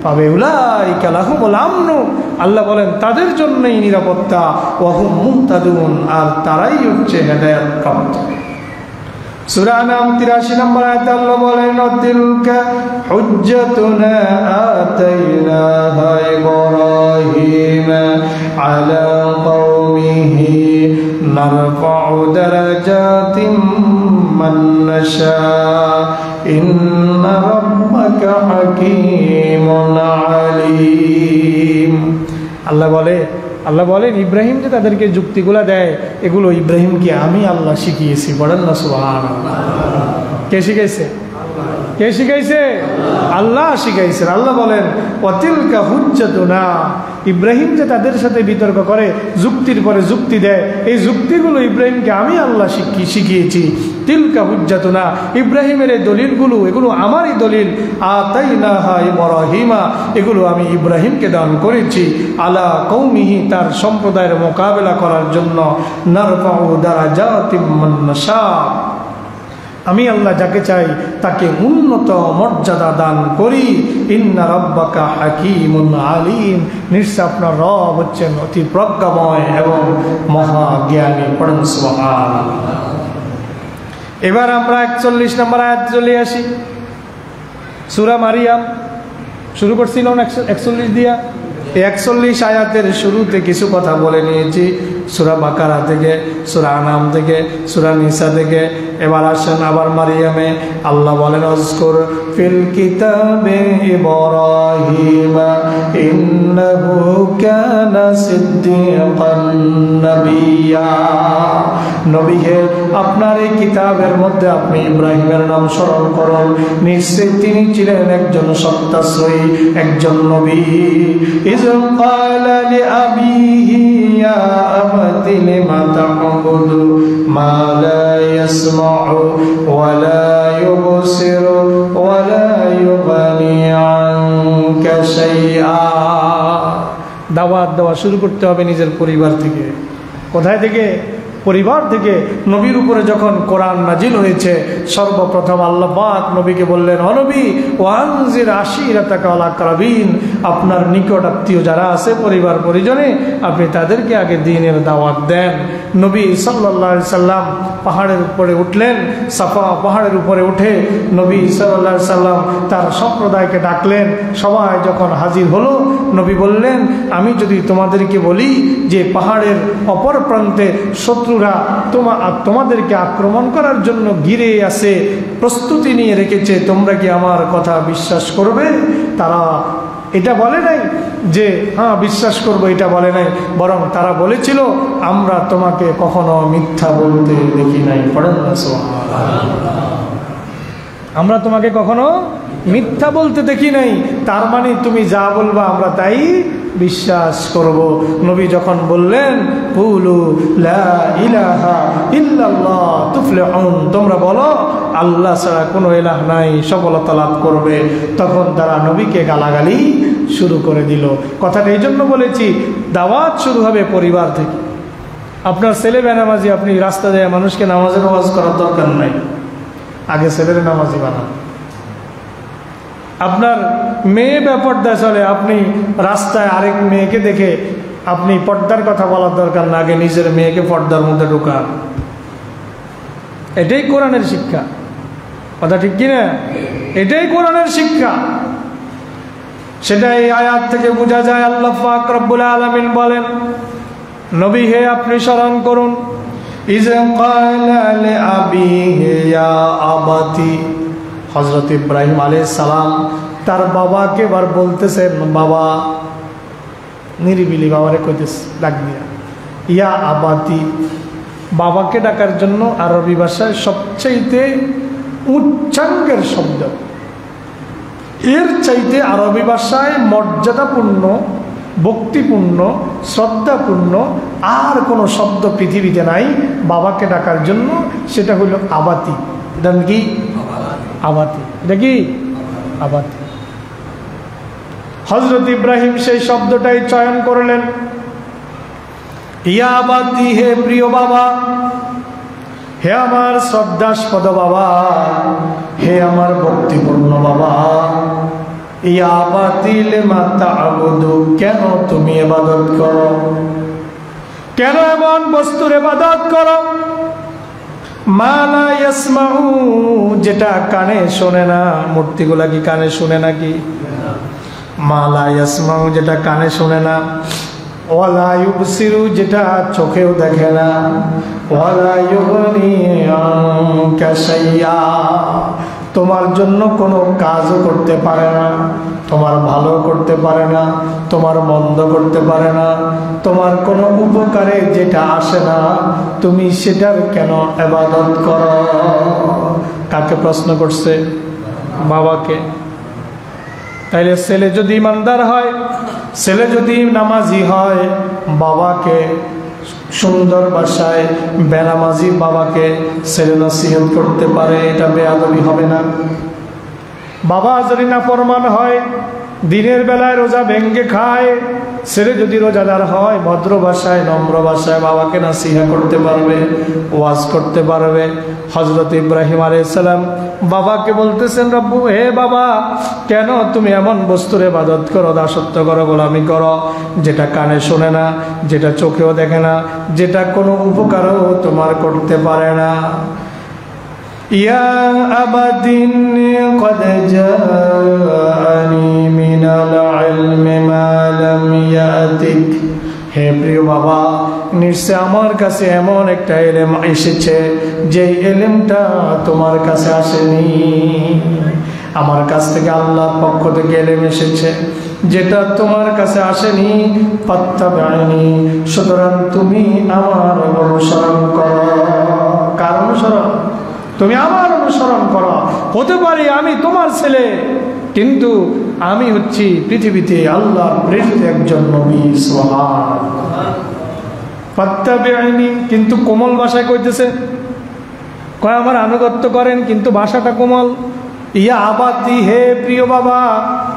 পাবে। উলাইকা লাহুমুল আমনু, আল্লাহ বলেন তাদের জন্যই নিরাপত্তা, ওয়া হুম মুহতাদুন, আর তারাই হচ্ছে হেদায়েত প্রাপ্ত। সূরা নাম 83 নম্বর আয়াতে আল্লাহ বলেন, তিলকা হুজ্জাতুনা আতাইনাহা ইব্রাহিম আলা কওমিহি নারফাউ দারাজাতিম মান নাশা ইন্না ইন্নাকা হাকীমুন আলীম। আল্লাহ বলেন ইব্রাহিম যে তাদেরকে যুক্তিগুলা দেয়, এগুলো ইব্রাহিমকে আমি আল্লাহ শিখিয়েছি। বলেন না সুবহানাল্লাহ। কে শিখাইছে? কে শিখাইছে? আল্লাহ শিখাইছেন। আল্লাহ বলেন ওয়াতিলকা হুজ্জাতুনা, ইব্রাহিম যে তাদের সাথে বিতর্ক করে, যুক্তির পরে যুক্তি দেয়, এই যুক্তিগুলো ইব্রাহিমকে আমি আল্লাহ শিখিয়েছি। তিলকা হুজ্জাতুনা, ইব্রাহিমের এই দলিলগুলো, এগুলো আমারই দলিল। আতাইনাহা ইব্রাহিমা, এগুলো আমি ইব্রাহিমকে দান করেছি। আলা কওমিহি, তার সম্প্রদায়ের মোকাবেলা করার জন্য। নারফাউ দারাজাতিম মান নাশা, আমি আল্লাহ যাকে চাই তাকে উন্নত মর্যাদা দান করি। ইন্না রাব্বাকা হাকীমুন আলীম, নিশ্চয় আপনার রব হচ্ছেন অতি প্রজ্ঞাময় এবং মহাজ্ঞানী। পড়েন সুবহানাল্লাহ। এবার আমরা 41 নম্বর আয়াত চলে আসি। সূরা মারিয়াম শুরু করছিলাম 41 দিয়া। 41 আয়াতের শুরুতে কিছু কথা বলে নিয়েছি, সূরা বাকারা থেকে, সূরা আনাম থেকে, সূরা নিসা থেকে। এবার আসেন আবার মারিয়ামে। আল্লাহ বলেন আযকুর ফিল কিতাবে ইব্রাহিম ইন্নাহু কানা সিদ্দীকান নাবিয়্যা, নবী হে আপনার এই কিতাবের মধ্যে আপনি ইব্রাহিমের নাম স্মরণ করুন, নিশ্চয় তিনি ছিলেন একজন সত্যাশ্রয়ী, একজন নবী। ইয ক্বালা লিআবিহি ইয়া আবাতি লিমা তা'বুদু মা লা ইয়াসমা'ু ওয়া লা ইউবসিরু ওয়া লা ইউগনি আনকা শাইআ। দাওয়াত দেওয়া শুরু করতে হবে নিজের পরিবার থেকে। কোথায় থেকে? পরিবার থেকে। নবীর উপরে যখন কোরআন নাজিল হয়েছে, সর্বপ্রথম আল্লাহ পাক নবীকে বললেন, ও নবী ওয়ানজির আশিরাতাকাল আকরাবিন, আপনার নিকট আত্মীয় যারা আছে পরিবার পরিজনে, আপনি তাদেরকে আগে দ্বীনের দাওয়াত দেন। নবী সাল্লাল্লাহু আলাইহি সাল্লাম পাহাড়ের উপরে উঠলেন। সাফা পাহাড়ের উপরে উঠে নবী সাল্লাল্লাহু আলাইহি সাল্লাম তার সম্প্রদায়কে ডাকলেন। সবাই যখন হাজির হলো, নবী বললেন, আমি যদি তোমাদেরকে বলি যে পাহাড়ের অপর প্রান্তে শত্রুরা তোমাদেরকে আক্রমণ করার জন্য ঘিরে আছে, প্রস্তুতি নিয়ে রেখেছে, তোমরা কি আমার কথা বিশ্বাস করবে? তারা এটা বলে নাই যে হ্যাঁ বিশ্বাস করবো, এটা বলে নাই, বরং তারা বলেছিল আমরা তোমাকে কখনো মিথ্যা বলতে দেখি নাই। পড়েন না সুবহানাল্লাহ। আমরা তোমাকে কখনো মিথ্যা বলতে দেখি নাই, তার মানে তুমি যা বলবা আমরা তাই বিশ্বাস করব। নবী যখন বললেন কুলু লা ইলাহা ইল্লাল্লাহ তুফলিহুন, তোমরা বলো আল্লাহ ছাড়া কোনো ইলাহ নাই, সফলতা লাভ করবে, তখন তারা নবীকে গালাগালি শুরু করে দিল। কথাটা এই জন্য বলেছি, দাওয়াত শুরু হবে পরিবার থেকে। আপনার ছেলে বেনামাজি, আপনি রাস্তা দিয়ে মানুষকে নামাজের ওয়াজ করার দরকার নাই, আগে ছেলের নামাজি বানান। আপনার মেয়ে বেপর্দা চলে, আপনি রাস্তায় আরেক মেয়েকে দেখে আপনি পর্দার কথা বলার দরকার না, আগে নিজের মেয়েকে পর্দার মধ্যে ঢোকান। এটাই কোরআনের শিক্ষা। কথা ঠিক কিনা? এটাই কোরআনের শিক্ষা। সেটাই আয়াত থেকে বোঝা যায়। আল্লাহ পাক রব্বুল আলামিন বলেন, নবী হে আপনি স্মরণ করুন, ইয ক্বালা লিআবিহি ইয়া আবাতি, হযরত ইব্রাহিম আলাইহিস সালাম তার বাবাকে বার বলতেছেন, বাবা, নিরিবিলি বাবারে কইতেছে ডাক দিয়া, ইয়া আবাতি, বাবাকে ডাকার জন্য আরবি ভাষায় সবচাইতে উচ্চাঙ্গের শব্দ। এর চাইতে আরবি ভাষায় মর্যাদাপূর্ণ, ভক্তিপূর্ণ, শ্রদ্ধাপূর্ণ আর কোনো শব্দ পৃথিবীতে নাই বাবাকে ডাকার জন্য। সেটা হলো আবাতি। এটা কি? আবাতি। এটা কি? আবাতি। হযরত ইব্রাহিম সেই শব্দটাই চয়ন করলেন, ইয়া আবাতি, হে প্রিয় বাবা, হে আমার শ্রদ্ধাস্পদ বাবা, হে আমার ভক্তিপূর্ণ বাবা। ইয়া আবাতি লিমা তা'বুদু, কেন তুমি ইবাদত করো? কেন এমন বস্তুর ইবাদত করো? মা লা ইয়াসমাউ, যেটা কানে শোনে না। মূর্তিগুলা কি কানে শুনে নাকি? মা লা ইয়াসমাউ, যেটা কানে শুনে না। ওয়া লা ইউবসিরু, যেটা চোখেও দেখে না। ওয়া লা ইউগনি আনকা শাইআ, তোমার জন্য কোনো কাজও করতে পারে না, তোমার ভালো করতে পারে না, তোমার মন্দ করতে পারে না, তোমার কোনো উপকারে যেটা আসে না তুমি সেটার কেন ইবাদত করো? কাকে প্রশ্ন করছে? বাবাকে। তাইলে ছেলে যদি ইমানদার হয়, ছেলে যদি নামাজি হয়, বাবাকে সুন্দর ভাষায় বেনামাজি বাবাকে ছেলে নসিহত করতে পারে, এটা বেয়াদবি হবে না? বাবা যদি নাফরমান হয়, দিনের বেলায় রোজা ভেঙ্গে খায়, ছেলে যদি রোজাদার হয়, ভদ্র ভাষায় নম্র ভাষায় বাবাকে নসিহত করতে পারবে, ওয়াজ করতে পারবে। হযরত ইব্রাহিম আলাইহিস সালাম বাবাকে বলতেছেন, রব্বু, হে বাবা, কেন তুমি এমন বস্তুর ইবাদত করো, দাসত্ব করো, গোলামি করো, যেটা কানে শোনে না, যেটা চোখেও দেখে না, যেটা কোনো উপকারও তোমার করতে পারে না। ইয়া আবাদিন কদ জাআনি মিনাল ইলমি মা লাম ইয়াতিক, হে প্রিয় বাবা, নিশ্চয় আমার কাছে এমন একটা ইলম এসেছে যে ইলমটা তোমার কাছে আসেনি। আমার কাছ থেকে আল্লাহর পক্ষ থেকে ইলম এসেছে যেটা তোমার কাছে আসেনি। ফাত্তাবি'নি, সুতরাং তুমি আমার অনুসরণ করো। কার অনুসরণ? তুমি আমার অনুসরণ করো। হতে পারি আমি তোমার ছেলে, কিন্তু আমি হচ্ছি পৃথিবীতে আল্লাহর প্রেরিত একজন নবী। সুবহানাল্লাহ। ফাত্তাবি'নি কিন্তু কোমল ভাষায় কইতেছে, কয় আমার আনুগত্য করেন, কিন্তু ভাষাটা কোমল। ইয়া আবাদি, হে প্রিয় বাবা,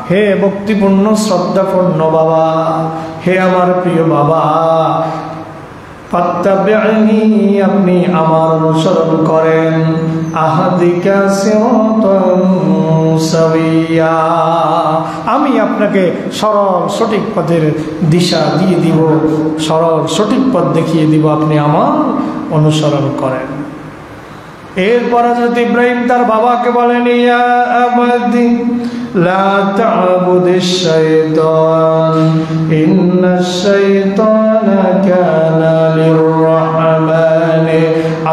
হে ভক্তিপূর্ণ শ্রদ্ধাপূর্ণ বাবা, হে আমার প্রিয় বাবা, ফাত্তাবি'নি, আপনি আমার অনুসরণ করেন। আহাদিকা সিরাতান সাবিয়া, আমি আপনাকে সরল সঠিক পথের দিশা দিয়ে দিব, সরল সঠিক পথ দেখিয়ে দিব, আপনি আমার অনুসরণ করেন। এরপর হযরত ইব্রাহিম তার বাবাকে বলেন, ইয়া আবাদি লা তা'বুদিশ শাইতান ইন্নাশ শাইতানা কানা লির-রাহমানি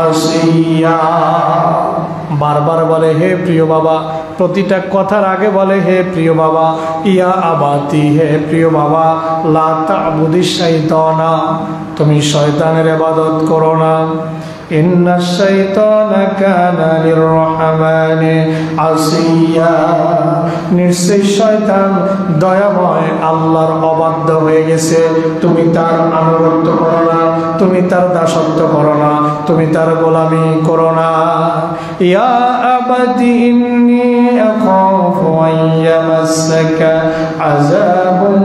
আসিয়া। বারবার বলে হে প্রিয় বাবা, প্রতিটা কথার আগে বলে হে প্রিয় বাবা। ইয়া আবাতি, হে প্রিয় বাবা, লা তা'বুদিশ শাইতানা, তুমি শয়তানের ইবাদত করো না। ইন্নাশ শাইতানা কানা লির-রাহমানি আসিয়া, নিশ্চয় শয়তান দয়াময় আল্লাহর অবাধ্য হয়ে গেছে। তুমি তার আনুগত্য করো না, তুমি তার দাসত্ব করো না, তুমি তার গোলামি করো না। ইয়া আবাদি ইন্নী আখাফু আন ইয়ামাসসাকা আযাবুম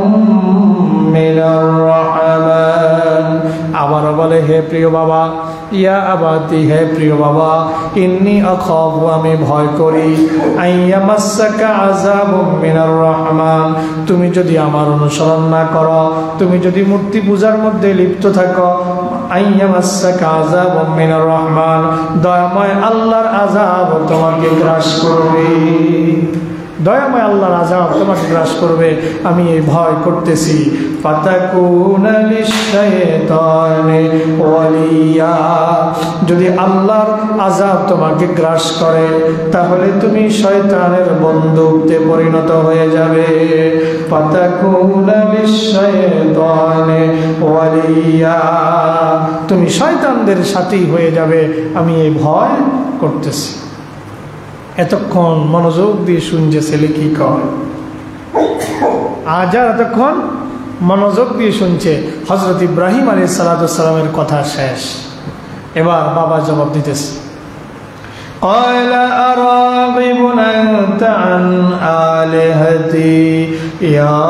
মিনার রাহমান। আবার বলে হে প্রিয় বাবা, ইয়া আবাদি, হে প্রিয় বাবা, ইন্নী আখাফু, আমি ভয় করি, আইয়ামাসসাকা আযাবুম মিনার রহমান, তুমি যদি আমার অনুসরণ না করো, তুমি যদি মূর্তি পূজার মধ্যে লিপ্ত থাকো, আইয়ামাসসাকা আযাবুম মিনার রহমান, দয়াময় আল্লাহর আযাব তোমাকে গ্রাস করবে, দয়াময় আল্লাহর আযাব তোমাকে গ্রাস করবে, আমি এই ভয় করতেছি। ফাতাকুনা লিশ-শাইতানি ওয়ালিয়া, যদি আল্লাহর আযাব তোমাকে গ্রাস করে তাহলে তুমি শয়তানের বন্ধুতে পরিণত হয়ে যাবে। ফাতাকুনা লিশ-শাইতানি ওয়ালিয়া, তুমি শয়তানদের সাথী হয়ে যাবে, আমি এই ভয় করতেছি। এতক্ষণ মনোযোগ দিয়ে শুনছে ছেলে কি কয়, আজার এতক্ষণ মনোযোগ দিয়ে শুনছে। হযরত ইব্রাহিম আলাইহিস সালামের কথা শেষ, এবার বাবা জবাব দিতেছে। قال أراغب أنت عن آلهتي يا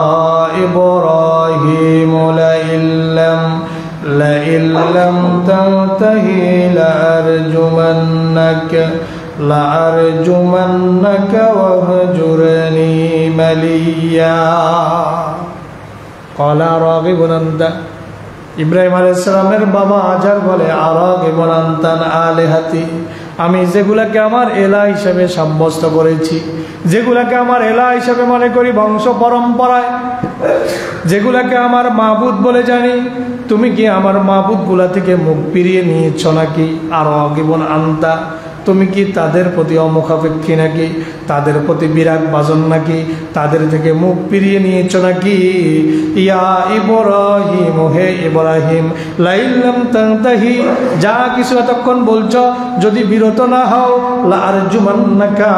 إبراهيم لئن لم تنتهي لأرجمنك واهجرني مليا قال أراغب أنت, ইব্রাহিম আলাইহিস সালামের বাবা আজার বলে, আরাগিব আনতা আন আলিহাতি, আমি যেগুলাকে আমার এলা হিসাবে সাব্যস্ত করেছি, যেগুলাকে আমার এলা হিসাবে মনে করি বংশ পরম্পরায়, যেগুলাকে আমার মাবুদ বলে জানি, তুমি কি আমার মাবুদ গুলা থেকে মুখ ফিরিয়ে নিয়েছ নাকি? আরাগিব আনতা, তুমি কি তাদের প্রতি অমুখাপেক্ষী নাকি, তাদের প্রতি বিরাগ বাজন নাকি, তাদের থেকে মুখ ফিরিয়ে নিয়েছো নাকি? ইয়া ইব্রাহিম, হে ইব্রাহিম, লাইল্লাম তানতাহি, যা কিছু এতক্ষণ বলছো যদি বিরত না হও, লারজুমান্নাকা,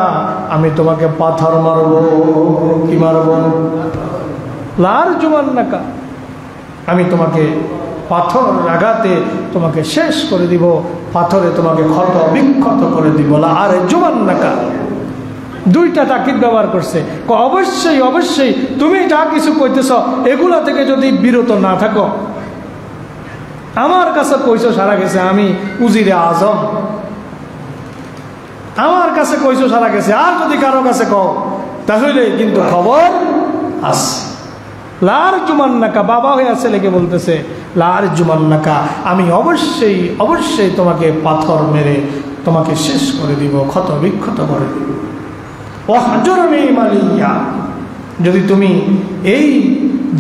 আমি তোমাকে পাথর মারব। কি মারব? লারজুমান্নাকা, আমি তোমাকে পাথর আঘাতে তোমাকে শেষ করে দিব, পাথরে তোমাকে ক্ষত বিক্ষত করে দিব। লারজুমান্নাকা, দুইটা তাকিদ ব্যবহার করছে। অবশ্যই অবশ্যই তুমি যা কিছু কইতেছ এগুলা থেকে যদি বিরত না থাকো, আমার কাছে কইছো সারা গেছে আমি উজিরে আজম, আমার কাছে কইছো সারা গেছে, আর যদি কারো কাছে কও তাহলে কিন্তু খবর আছে। লারজুমান্নাকা, বাবা হয়ে ছেলেকে বলতেছে লারজুমান্নাকা, আমি অবশ্যই অবশ্যই তোমাকে পাথর মেরে তোমাকে শেষ করে দিব, ক্ষত বিক্ষত করে দিব। ওয়াহজুরনি মালিয়া, যদি তুমি এই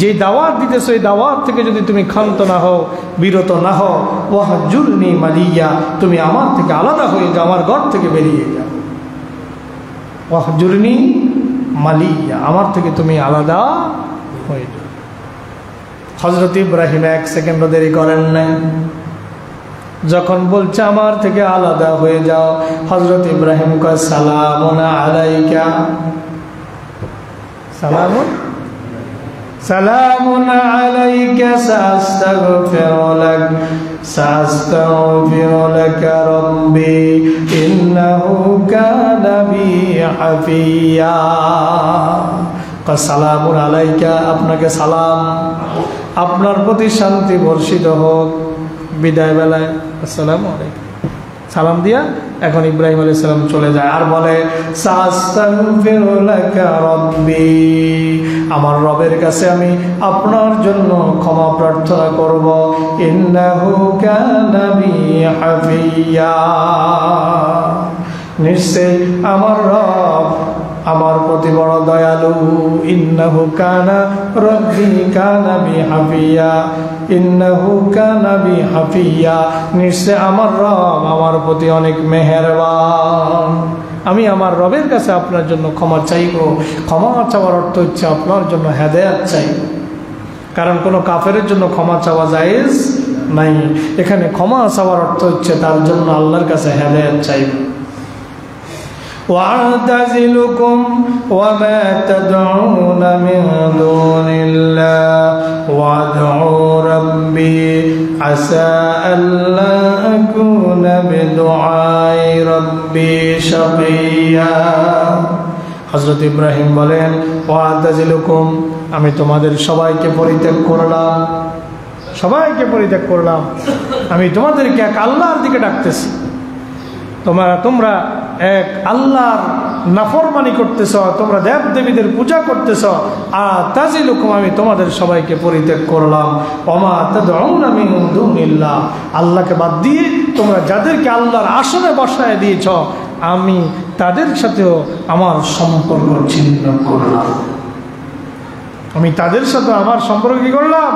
যে দাওয়াত দিতেছো এই দাওয়াত থেকে যদি তুমি ক্ষান্ত না হও, বিরত না হও, ওয়াহজুরনি মালিয়া, তুমি আমার থেকে আলাদা হয়ে যাও, আমার ঘর থেকে বেরিয়ে যাও। ওয়াহজুরনি মালিয়া, আমার থেকে তুমি আলাদা হয়ে যাও। হযরত ইব্রাহিম এক সেকেন্ড দেরি করেন নাই, যখন বলছে আমার থেকে আলাদা হয়ে যাও, হযরত ইব্রাহিম কয় সালামুন আলাইকা, সালামুন আলাইকা, সাস্তাগফিরু লাকা রাব্বি ইন্নাহু কানা বি হাফিয়া। সালামুন আলাইকা, আপনাকে সালাম, আপনার প্রতি শান্তি বর্ষিত হোক। বিদায় বেলায় আসসালামু আলাইকুম সালাম দিয়া এখন ইব্রাহিম আলাইহিস সালাম চলে যায়, আর বলে সাস্তাগফিরু লাকা রাব্বি, আমার রবের কাছে আমি আপনার জন্য ক্ষমা প্রার্থনা করব। ইন্নাহু কানা বি হাফিয়া, নিশ্চয় আমার রব আমার প্রতি বড় দয়ালু। ইন্নাহু কানা রাব্বি কানা বি হাফিয়া, ইন্নাহু কানা বি হাফিয়া, নিশ্চয় আমার রব আমার প্রতি অনেক মেহেরবান। আমি আমার রবের কাছে আপনার জন্য ক্ষমা চাইব। ক্ষমা চাওয়ার অর্থ হচ্ছে আপনার জন্য হেদায়েত চাইব, কারণ কোনো কাফেরের জন্য ক্ষমা চাওয়া জায়েজ নাই। এখানে ক্ষমা চাওয়ার অর্থ হচ্ছে তার জন্য আল্লাহর কাছে হেদায়েত চাইব। وأعتزلكم وما تدعون من دون الله وأدعو ربي عسى ألا أكون بدعاء ربي شقيا। হযরত ইব্রাহিম বলেন ওয়াতাজিলুকুম, আমি তোমাদের সবাইকে পরিত্যাগ করলাম, সবাইকে পরিত্যাগ করলাম, আমি তোমাদেরকে এক আল্লাহর দিকে ডাকতেছি। তোমরা এক আল্লাহর নাফরমানি করতেছ, তোমরা দেব দেবীদের পূজা করতেছ। আতাজিলুকুম, আমি তোমাদের সবাইকে পরিত্যাগ করলাম। ওমা তাদউনা মিন দুনিল্লাহ, আল্লাহকে বাদ দিয়ে তোমরা যাদেরকে আল্লাহর আসনে বসায় দিয়েছ, আমি তাদের সাথেও আমার সম্পর্ক ছিন্ন করলাম। আমি তাদের সাথে আমার সম্পর্ক কি করলাম?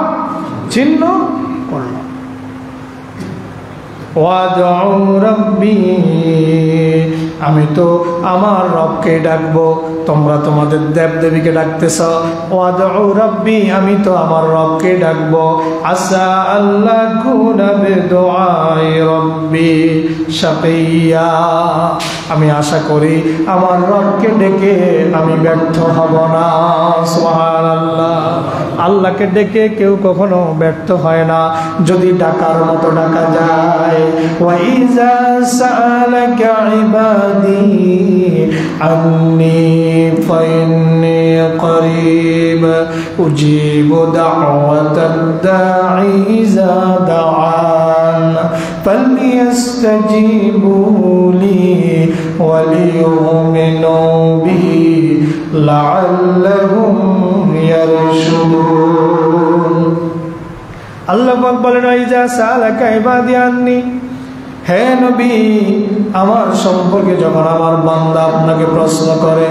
ছিন্ন করলাম। ওয়াদউ রাব্বি, আমি তো আমার রবকে ডাকবো, তোমরা তোমাদের দেবদেবীকে ডাকতেছ। ওয়াদউ রাব্বি, আমি তো আমার রবকে ডাকবো। আসা আল্লাহ কুনা বিদুআই রাব্বি শাকিয়া, আমি আশা করি আমার রবকে ডেকে আমি ব্যর্থ হব না। সুবহানাল্লাহ, আল্লাহকে ডেকে কেউ কখনো ব্যর্থ হয় না যদি ডাকার মতো ডাকা যায়। وَإِذَا سَأَلَكَ عِبَادِي عَنِّي فَإِنِّي قَرِيبٌ أُجِيبُ دَعْوَةَ الدَّاعِ إِذَا دَعَانِ فَلْيَسْتَجِيبُوا لِي وَلْيُؤْمِنُوا بِي لَعَلَّهُمْ يَرْشُدُونَ। আল্লাহ পাক বলেন ওয়াইজা সালাকা ইবাদি আন্নি, হে নবী আমার সম্পর্কে যখন আমার বান্দা আপনাকে প্রশ্ন করে,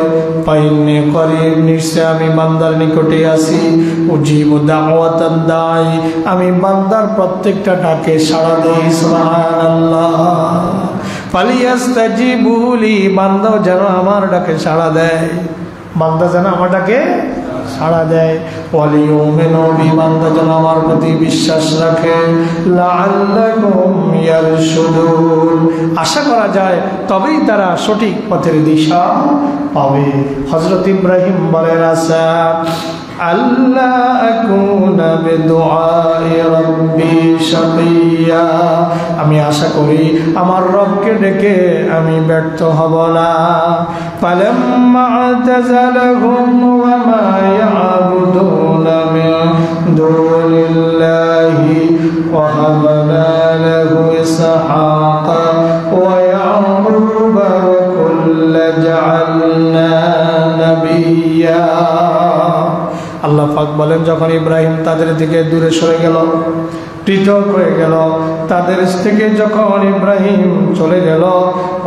ফাইন্নী করিব, নিশ্চয় আমি বান্দার নিকটে আছি। উজিবু দাওয়াতাদ দাঈ, আমি বান্দার প্রত্যেকটা ডাকে সাড়া দেই। সুবহানাল্লাহ। ফালিয়াস্তাজিবু লি, বান্দা যেন আমার ডাকে সাড়া দেয়, বান্দা যেন আমার ডাকে সাড়া দেয়। ওয়ালিউমিনু বি, বান্দা যেন আমার প্রতি বিশ্বাস রাখে। লাআল্লাহুম ইয়ারশুদুন, আশা করা যায় তবেই তারা সঠিক পথের দিশা পাবে। হযরত ইব্রাহিম বলেন, আসা আল্লাহ আকুনা বিদুআই রাব্বি শাকিয়া, আমি আশা করি আমার রবকে ডেকে আমি ব্যর্থ হব না। ফালাম্মা আতাযালাহুম ওয়া মা ইয়াবুদুনা মিন দুনিল্লাহি ওয়া হাবনা লাহু ইসহাকা ওয়া ইয়াকুবা ওয়া কুল্লান জাআলনা নাবিয়্যা। আল্লাহ পাক বলেন, যখন ইব্রাহিম তাদের থেকে দূরে সরে গেল, পৃথক হয়ে গেল, তাদের থেকে যখন ইব্রাহিম চলে গেল,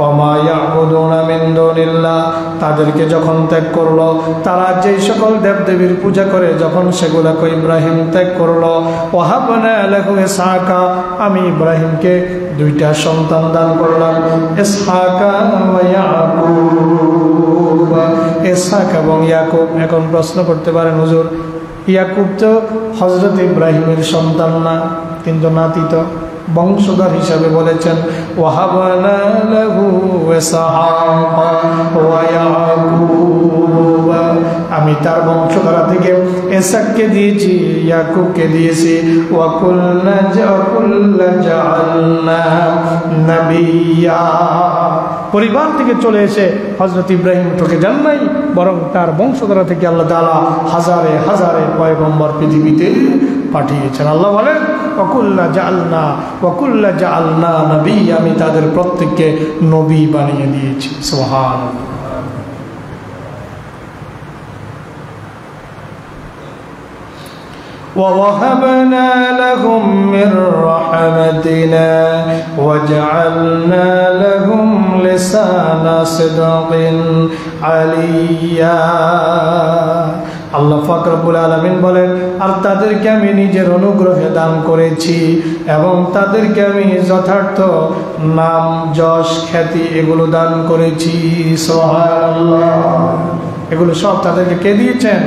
ওমা ইয়াবুদুনা মিন দুনিল্লাহ, তাদেরকে যখন ত্যাগ করলো, তারা যেই সকল দেবদেবীর পূজা করে যখন সেগুলোকে ইব্রাহিম ত্যাগ করলো, ওয়াহাবনা লাহু ইসহাকা, আমি ইব্রাহিমকে দুইটা সন্তান দান করলাম, ইসহাকা ওয়া ইয়াকুব, ইসহাক এবং ইয়াকুব। এখন প্রশ্ন করতে পারেন, হুজুর ইয়াকুব তো হযরত ইব্রাহিমের সন্তান না, কিন্তু নাতি তো, বংশধর হিসাবে বলেছেন ওয়াহাবনা লাহু ইসহাকা ওয়া ইয়াকুব, আমি তার বংশধারা থেকে ইসহাককে দিয়েছি, ইয়াকুবকে দিয়েছি। ওয়া কুল্লান জাআলনা নাবিয়্যা, পরিবার থেকে চলে এসে হযরত ইব্রাহিম তোকে যান নাই, বরং তার বংশধারা থেকে আল্লাহ তাআলা হাজারে হাজারে পয়গম্বর পৃথিবীতে পাঠিয়েছেন। আল্লাহ বলেন ওয়া কুল্লা জাআলনা নাবিয়্যা, আমি তাদের প্রত্যেককে নবী বানিয়ে দিয়েছি। সুবহানাল্লাহ। وَوَهَبْنَا لَهُم مِّن رَّحْمَتِنَا وَجَعَلْنَا لَهُمْ لِسَانَ صِدْقٍ عَلِيًّا। আল্লাহ পাক রব্বুল আলামিন বলেন, আর তাদেরকে আমি নিজের অনুগ্রহে দান করেছি এবং তাদেরকে আমি যথার্থ নাম, যশ, খ্যাতি এগুলো দান করেছি। সুবহানাল্লাহ। এগুলো সব তাদেরকে কে দিয়েছেন?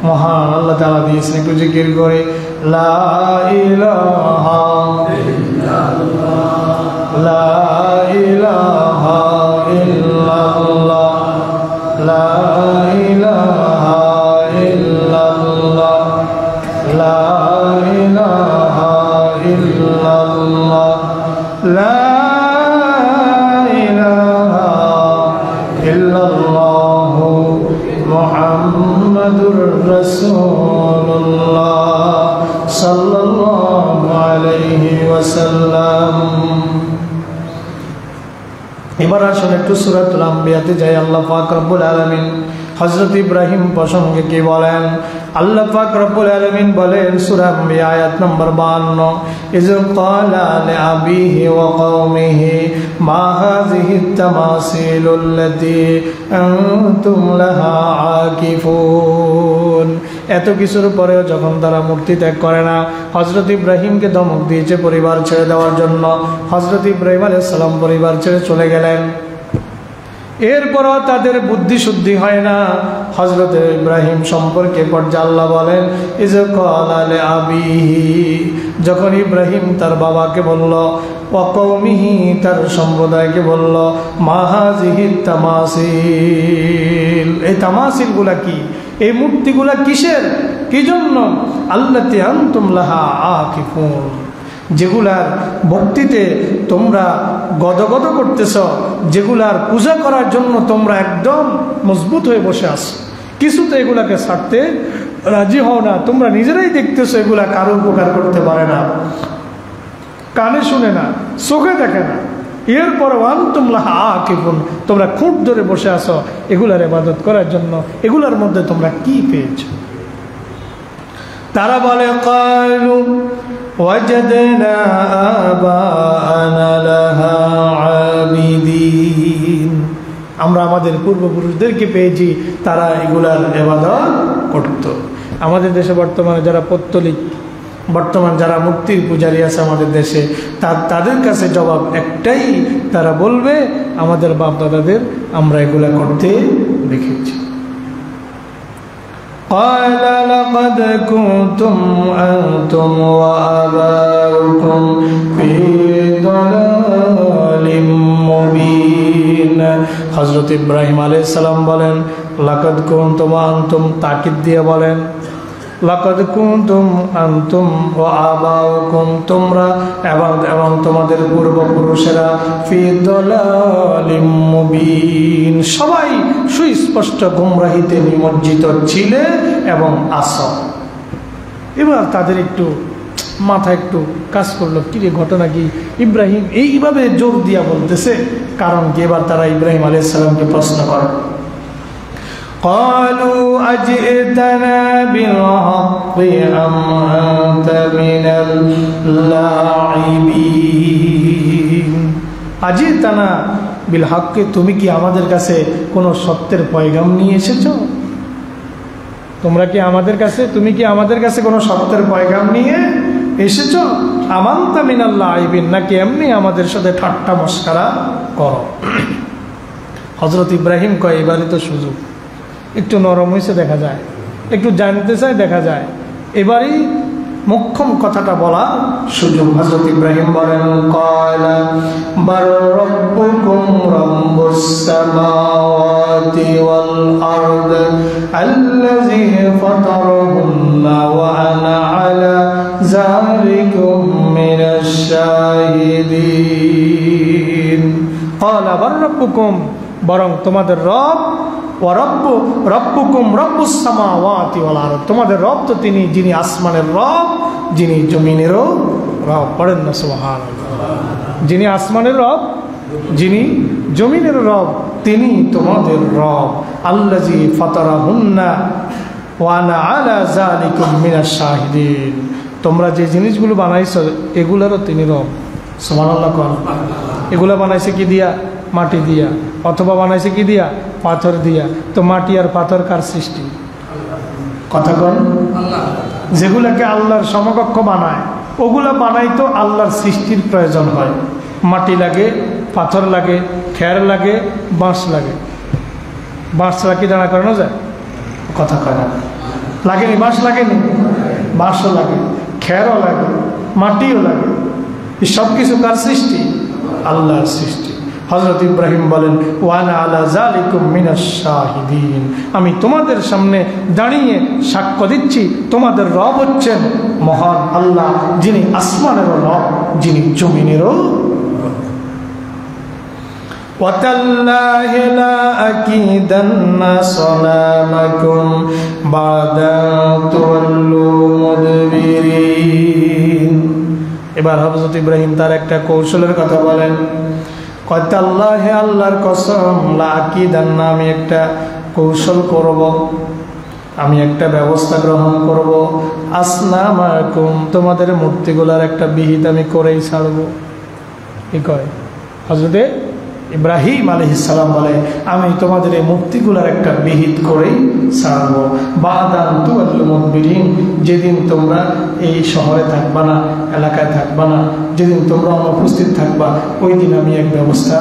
মহান আল্লাহ তাআলা দিয়েছেন। একটু জিকির করে লা ইলাহা ইল্লাল্লাহ, লা ইলাহা ইল্লাল্লাহ, লা ইলাহা ইল্লাল্লাহ, লা ইলাহা ইল্লাল্লাহ, লা ইলাহা ইল্লাল্লাহ মুহাম্মাদুর রাসূলুল্লাহ সাল্লাল্লাহু আলাইহি ওয়াসাল্লাম। এবার আসুন একটু সূরাতুল আম্বিয়াতে যাই। আল্লাহ পাক রব্বুল আলামিন হযরত ইব্রাহিম প্রসঙ্গে কি বলেন? আল্লাহ পাক রব্বুল আলামিন বলেন সূরা আম্বিয়া আয়াত নম্বর 52, ইয ক্বালা লিআবিহি ওয়া কওমিহি মা হাযিহি তামাসিলুল্লাতী আনতুম লাহা আকিফুন। এত কিছুর পরেও যখন তারা মূর্তি ত্যাগ করে না, হযরত ইব্রাহিমকে ধমক দিয়েছে পরিবার ছেড়ে দেওয়ার জন্য। হযরত ইব্রাহিম আলাইহিস সালাম পরিবার ছেড়ে চলে গেলেন। এরপরও তাদের বুদ্ধি শুদ্ধি হয় না। হযরত ইব্রাহিম সম্পর্কে পর্যায়ে আল্লাহ বলেন ইয ক্বালা লিআবিহি, যখন ইব্রাহিম তার বাবাকে বলল, ওয়া কওমিহি তার সম্প্রদায়কে বলল, মা হাযিহি তামাসিল, এই তামাসিলগুলা কি, এই মূর্তিগুলা কিসের, কি জন্য? আল্লাতী আনতুম লাহা আকিফুন, যেগুলার ভক্তিতে তোমরা গদগদ করতেছ, যেগুলার পূজা করার জন্য তোমরা একদম মজবুত হয়ে বসে আছো, কিছুতে এগুলাকে ছাড়তে রাজি হও না। তোমরা নিজেরাই দেখতেছো এগুলা কারো উপকার করতে পারে না, কানে শুনে না, চোখে দেখে না। এরপর আনতুম লাহা আকিফুন, তোমরা খুঁট ধরে বসে আছো এগুলার ইবাদত করার জন্য। এগুলার মধ্যে তোমরা কি পেয়েছো? তারা বলে ক্বালু ওয়াজাদনা আবাআনা লাহা আবিদিন, আমরা আমাদের পূর্বপুরুষদেরকে পেয়েছি তারা এগুলার ইবাদত করত। আমাদের দেশে বর্তমানে যারা পৌত্তলিক বর্তমান যারা মূর্তির পূজারী আছে আমাদের দেশে, তাদের কাছে জবাব একটাই, তারা বলবে আমাদের বাপ দাদাদের আমরা এগুলা করতে দেখেছি। قال لقد كنتم أنتم وآباؤكم في ضلال مبين। হযরত ইব্রাহিম আলাইহিস সালাম বলেন লাকাদ কুনতুম আনতুম, তাকিদ দিয়ে বলেন লাকাদ কুনতুম আনতুম ওয়া আবাউকুম, তোমরা এবং তোমাদের পূর্বপুরুষেরা ফি দালালিম মুবিন, সবাই সুস্পষ্ট গুমরাহিতে নিমজ্জিত ছিলে এবং আছো। এবার তাদের একটু মাথা একটু কাজ করলো, কি রে ঘটনা কি, ইব্রাহিম এইভাবে জোর দিয়া বলতেছে, কারণ কি এবার তারা ইব্রাহিম আলাইহিস সালামকে প্রশ্ন করে قالوا أجئتنا بالحق أم أنت من اللاعبين। أجئتنا بالحق, তুমি কি আমাদের কাছে কোনো সত্যের পয়গাম নিয়ে এসেছো? তুমি কি আমাদের কাছে কোনো সত্যের পয়গাম নিয়ে এসেছো? আম আনতা মিনাল লাইবিন, নাকি এমনি আমাদের সাথে ঠাট্টা মশকরা করো? হযরত ইব্রাহিম কয় এবারই তো সুযোগ, একটু নরম হয়েছে দেখা যায়, একটু জানতে চাই দেখা যায়, এবারই মুখ্যম কথাটা বলা সুযোগ। হযরত ইব্রাহিম বলেন ক্বালা বার রাব্বুকুম রাব্বুস সামাওয়াতি ওয়াল আরদ আল্লাযী ফাতারাহুন্না ওয়া আনা আলা যালিকুম মিনাশ শাহিদিন। ক্বালা বার রাব্বুকুম, বরং তোমাদের রব, তোমাদের রব তো তিনি যিনি আসমানের রব, যিনি জমিনেরও রব। পড়েন না সুবহানাল্লাহ। যিনি আসমানের রব, যিনি জমিনের রব, তিনি তোমাদের রব। আল্লাযী ফাতারাহুন্না ওয়া আনা আলা যালিকুম মিনাশ শাহিদিন, তোমরা যে জিনিসগুলো বানাইছো এগুলোরও তিনি রব। সুবহানাল্লাহ। এগুলো বানাইছে কি দিয়া? মাটি দিয়া। অথবা বানাইছে কি দিয়া? পাথর দিয়া। তো মাটি আর পাথর কার সৃষ্টি? কথা কন। যেগুলাকে আল্লাহর সমকক্ষ বানায় ওগুলা বানাই তো আল্লাহর সৃষ্টির প্রয়োজন হয়। মাটি লাগে, পাথর লাগে, খের লাগে, বাঁশ লাগে। বাঁশ ছাড়া কি দাঁড়া করানো যায়? কথা কয় না। লাগেনি? বাঁশ লাগেনি? বাঁশও লাগে, খেরও লাগে, মাটিও লাগে। সব কিছু কার সৃষ্টি? আল্লাহর সৃষ্টি। হযরত ইব্রাহিম বলেন ওয়ানা আলা যালিকুম মিনাশ শাহিদিন, আমি তোমাদের সামনে দাঁড়িয়ে সাক্ষ্য দিচ্ছি তোমাদের রব হচ্ছেন মহান আল্লাহ, যিনি আসমানেরও রব, যিনি জমিনেরও। ওয়াতাল্লাহি লা আকিদান্না সালামাকুম বাদা তুওয়াল্লু মুদবিরিন। এবার হযরত ইব্রাহিম তার একটা কৌশলের কথা বলেন। আল্লাহ, আল্লাহর কসম, লা আকিদান্না, আমি একটা কৌশল করব, আমি একটা ব্যবস্থা গ্রহণ করব, আসনামাকুম, তোমাদের মূর্তিগুলার একটা বিহিত আমি করেই ছাড়ব। কি কয় হযরত ইব্রাহিম আলাইহিস সালাম? বলে আমি তোমাদের এই মূর্তিগুলার একটা বিহিত করেই ছাড়ব। বাদান তুওয়াল্লু মুদবিরিন, যেদিন তোমরা এই শহরে থাকবা না, এলাকায় থাকবা না, যেদিন তোমরা অনুপস্থিত থাকবা, ওই দিন আমি এক ব্যবস্থা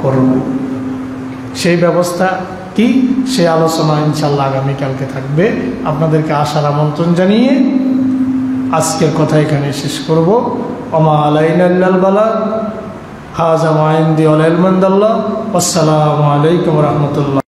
করব। সেই ব্যবস্থা কি? সে আলোচনা ইনশাআল্লাহ আগামীকালকে থাকবে। আপনাদেরকে আসার আমন্ত্রণ জানিয়ে আজকের কথা এখানে শেষ করব। ওমা আলাইনা ইল্লাল বালাগ, হাযা মা ইনদি ওয়া ইলমু ইনদাল্লাহ। আসসালামু আলাইকুম ওয়া রাহমাতুল্লাহ।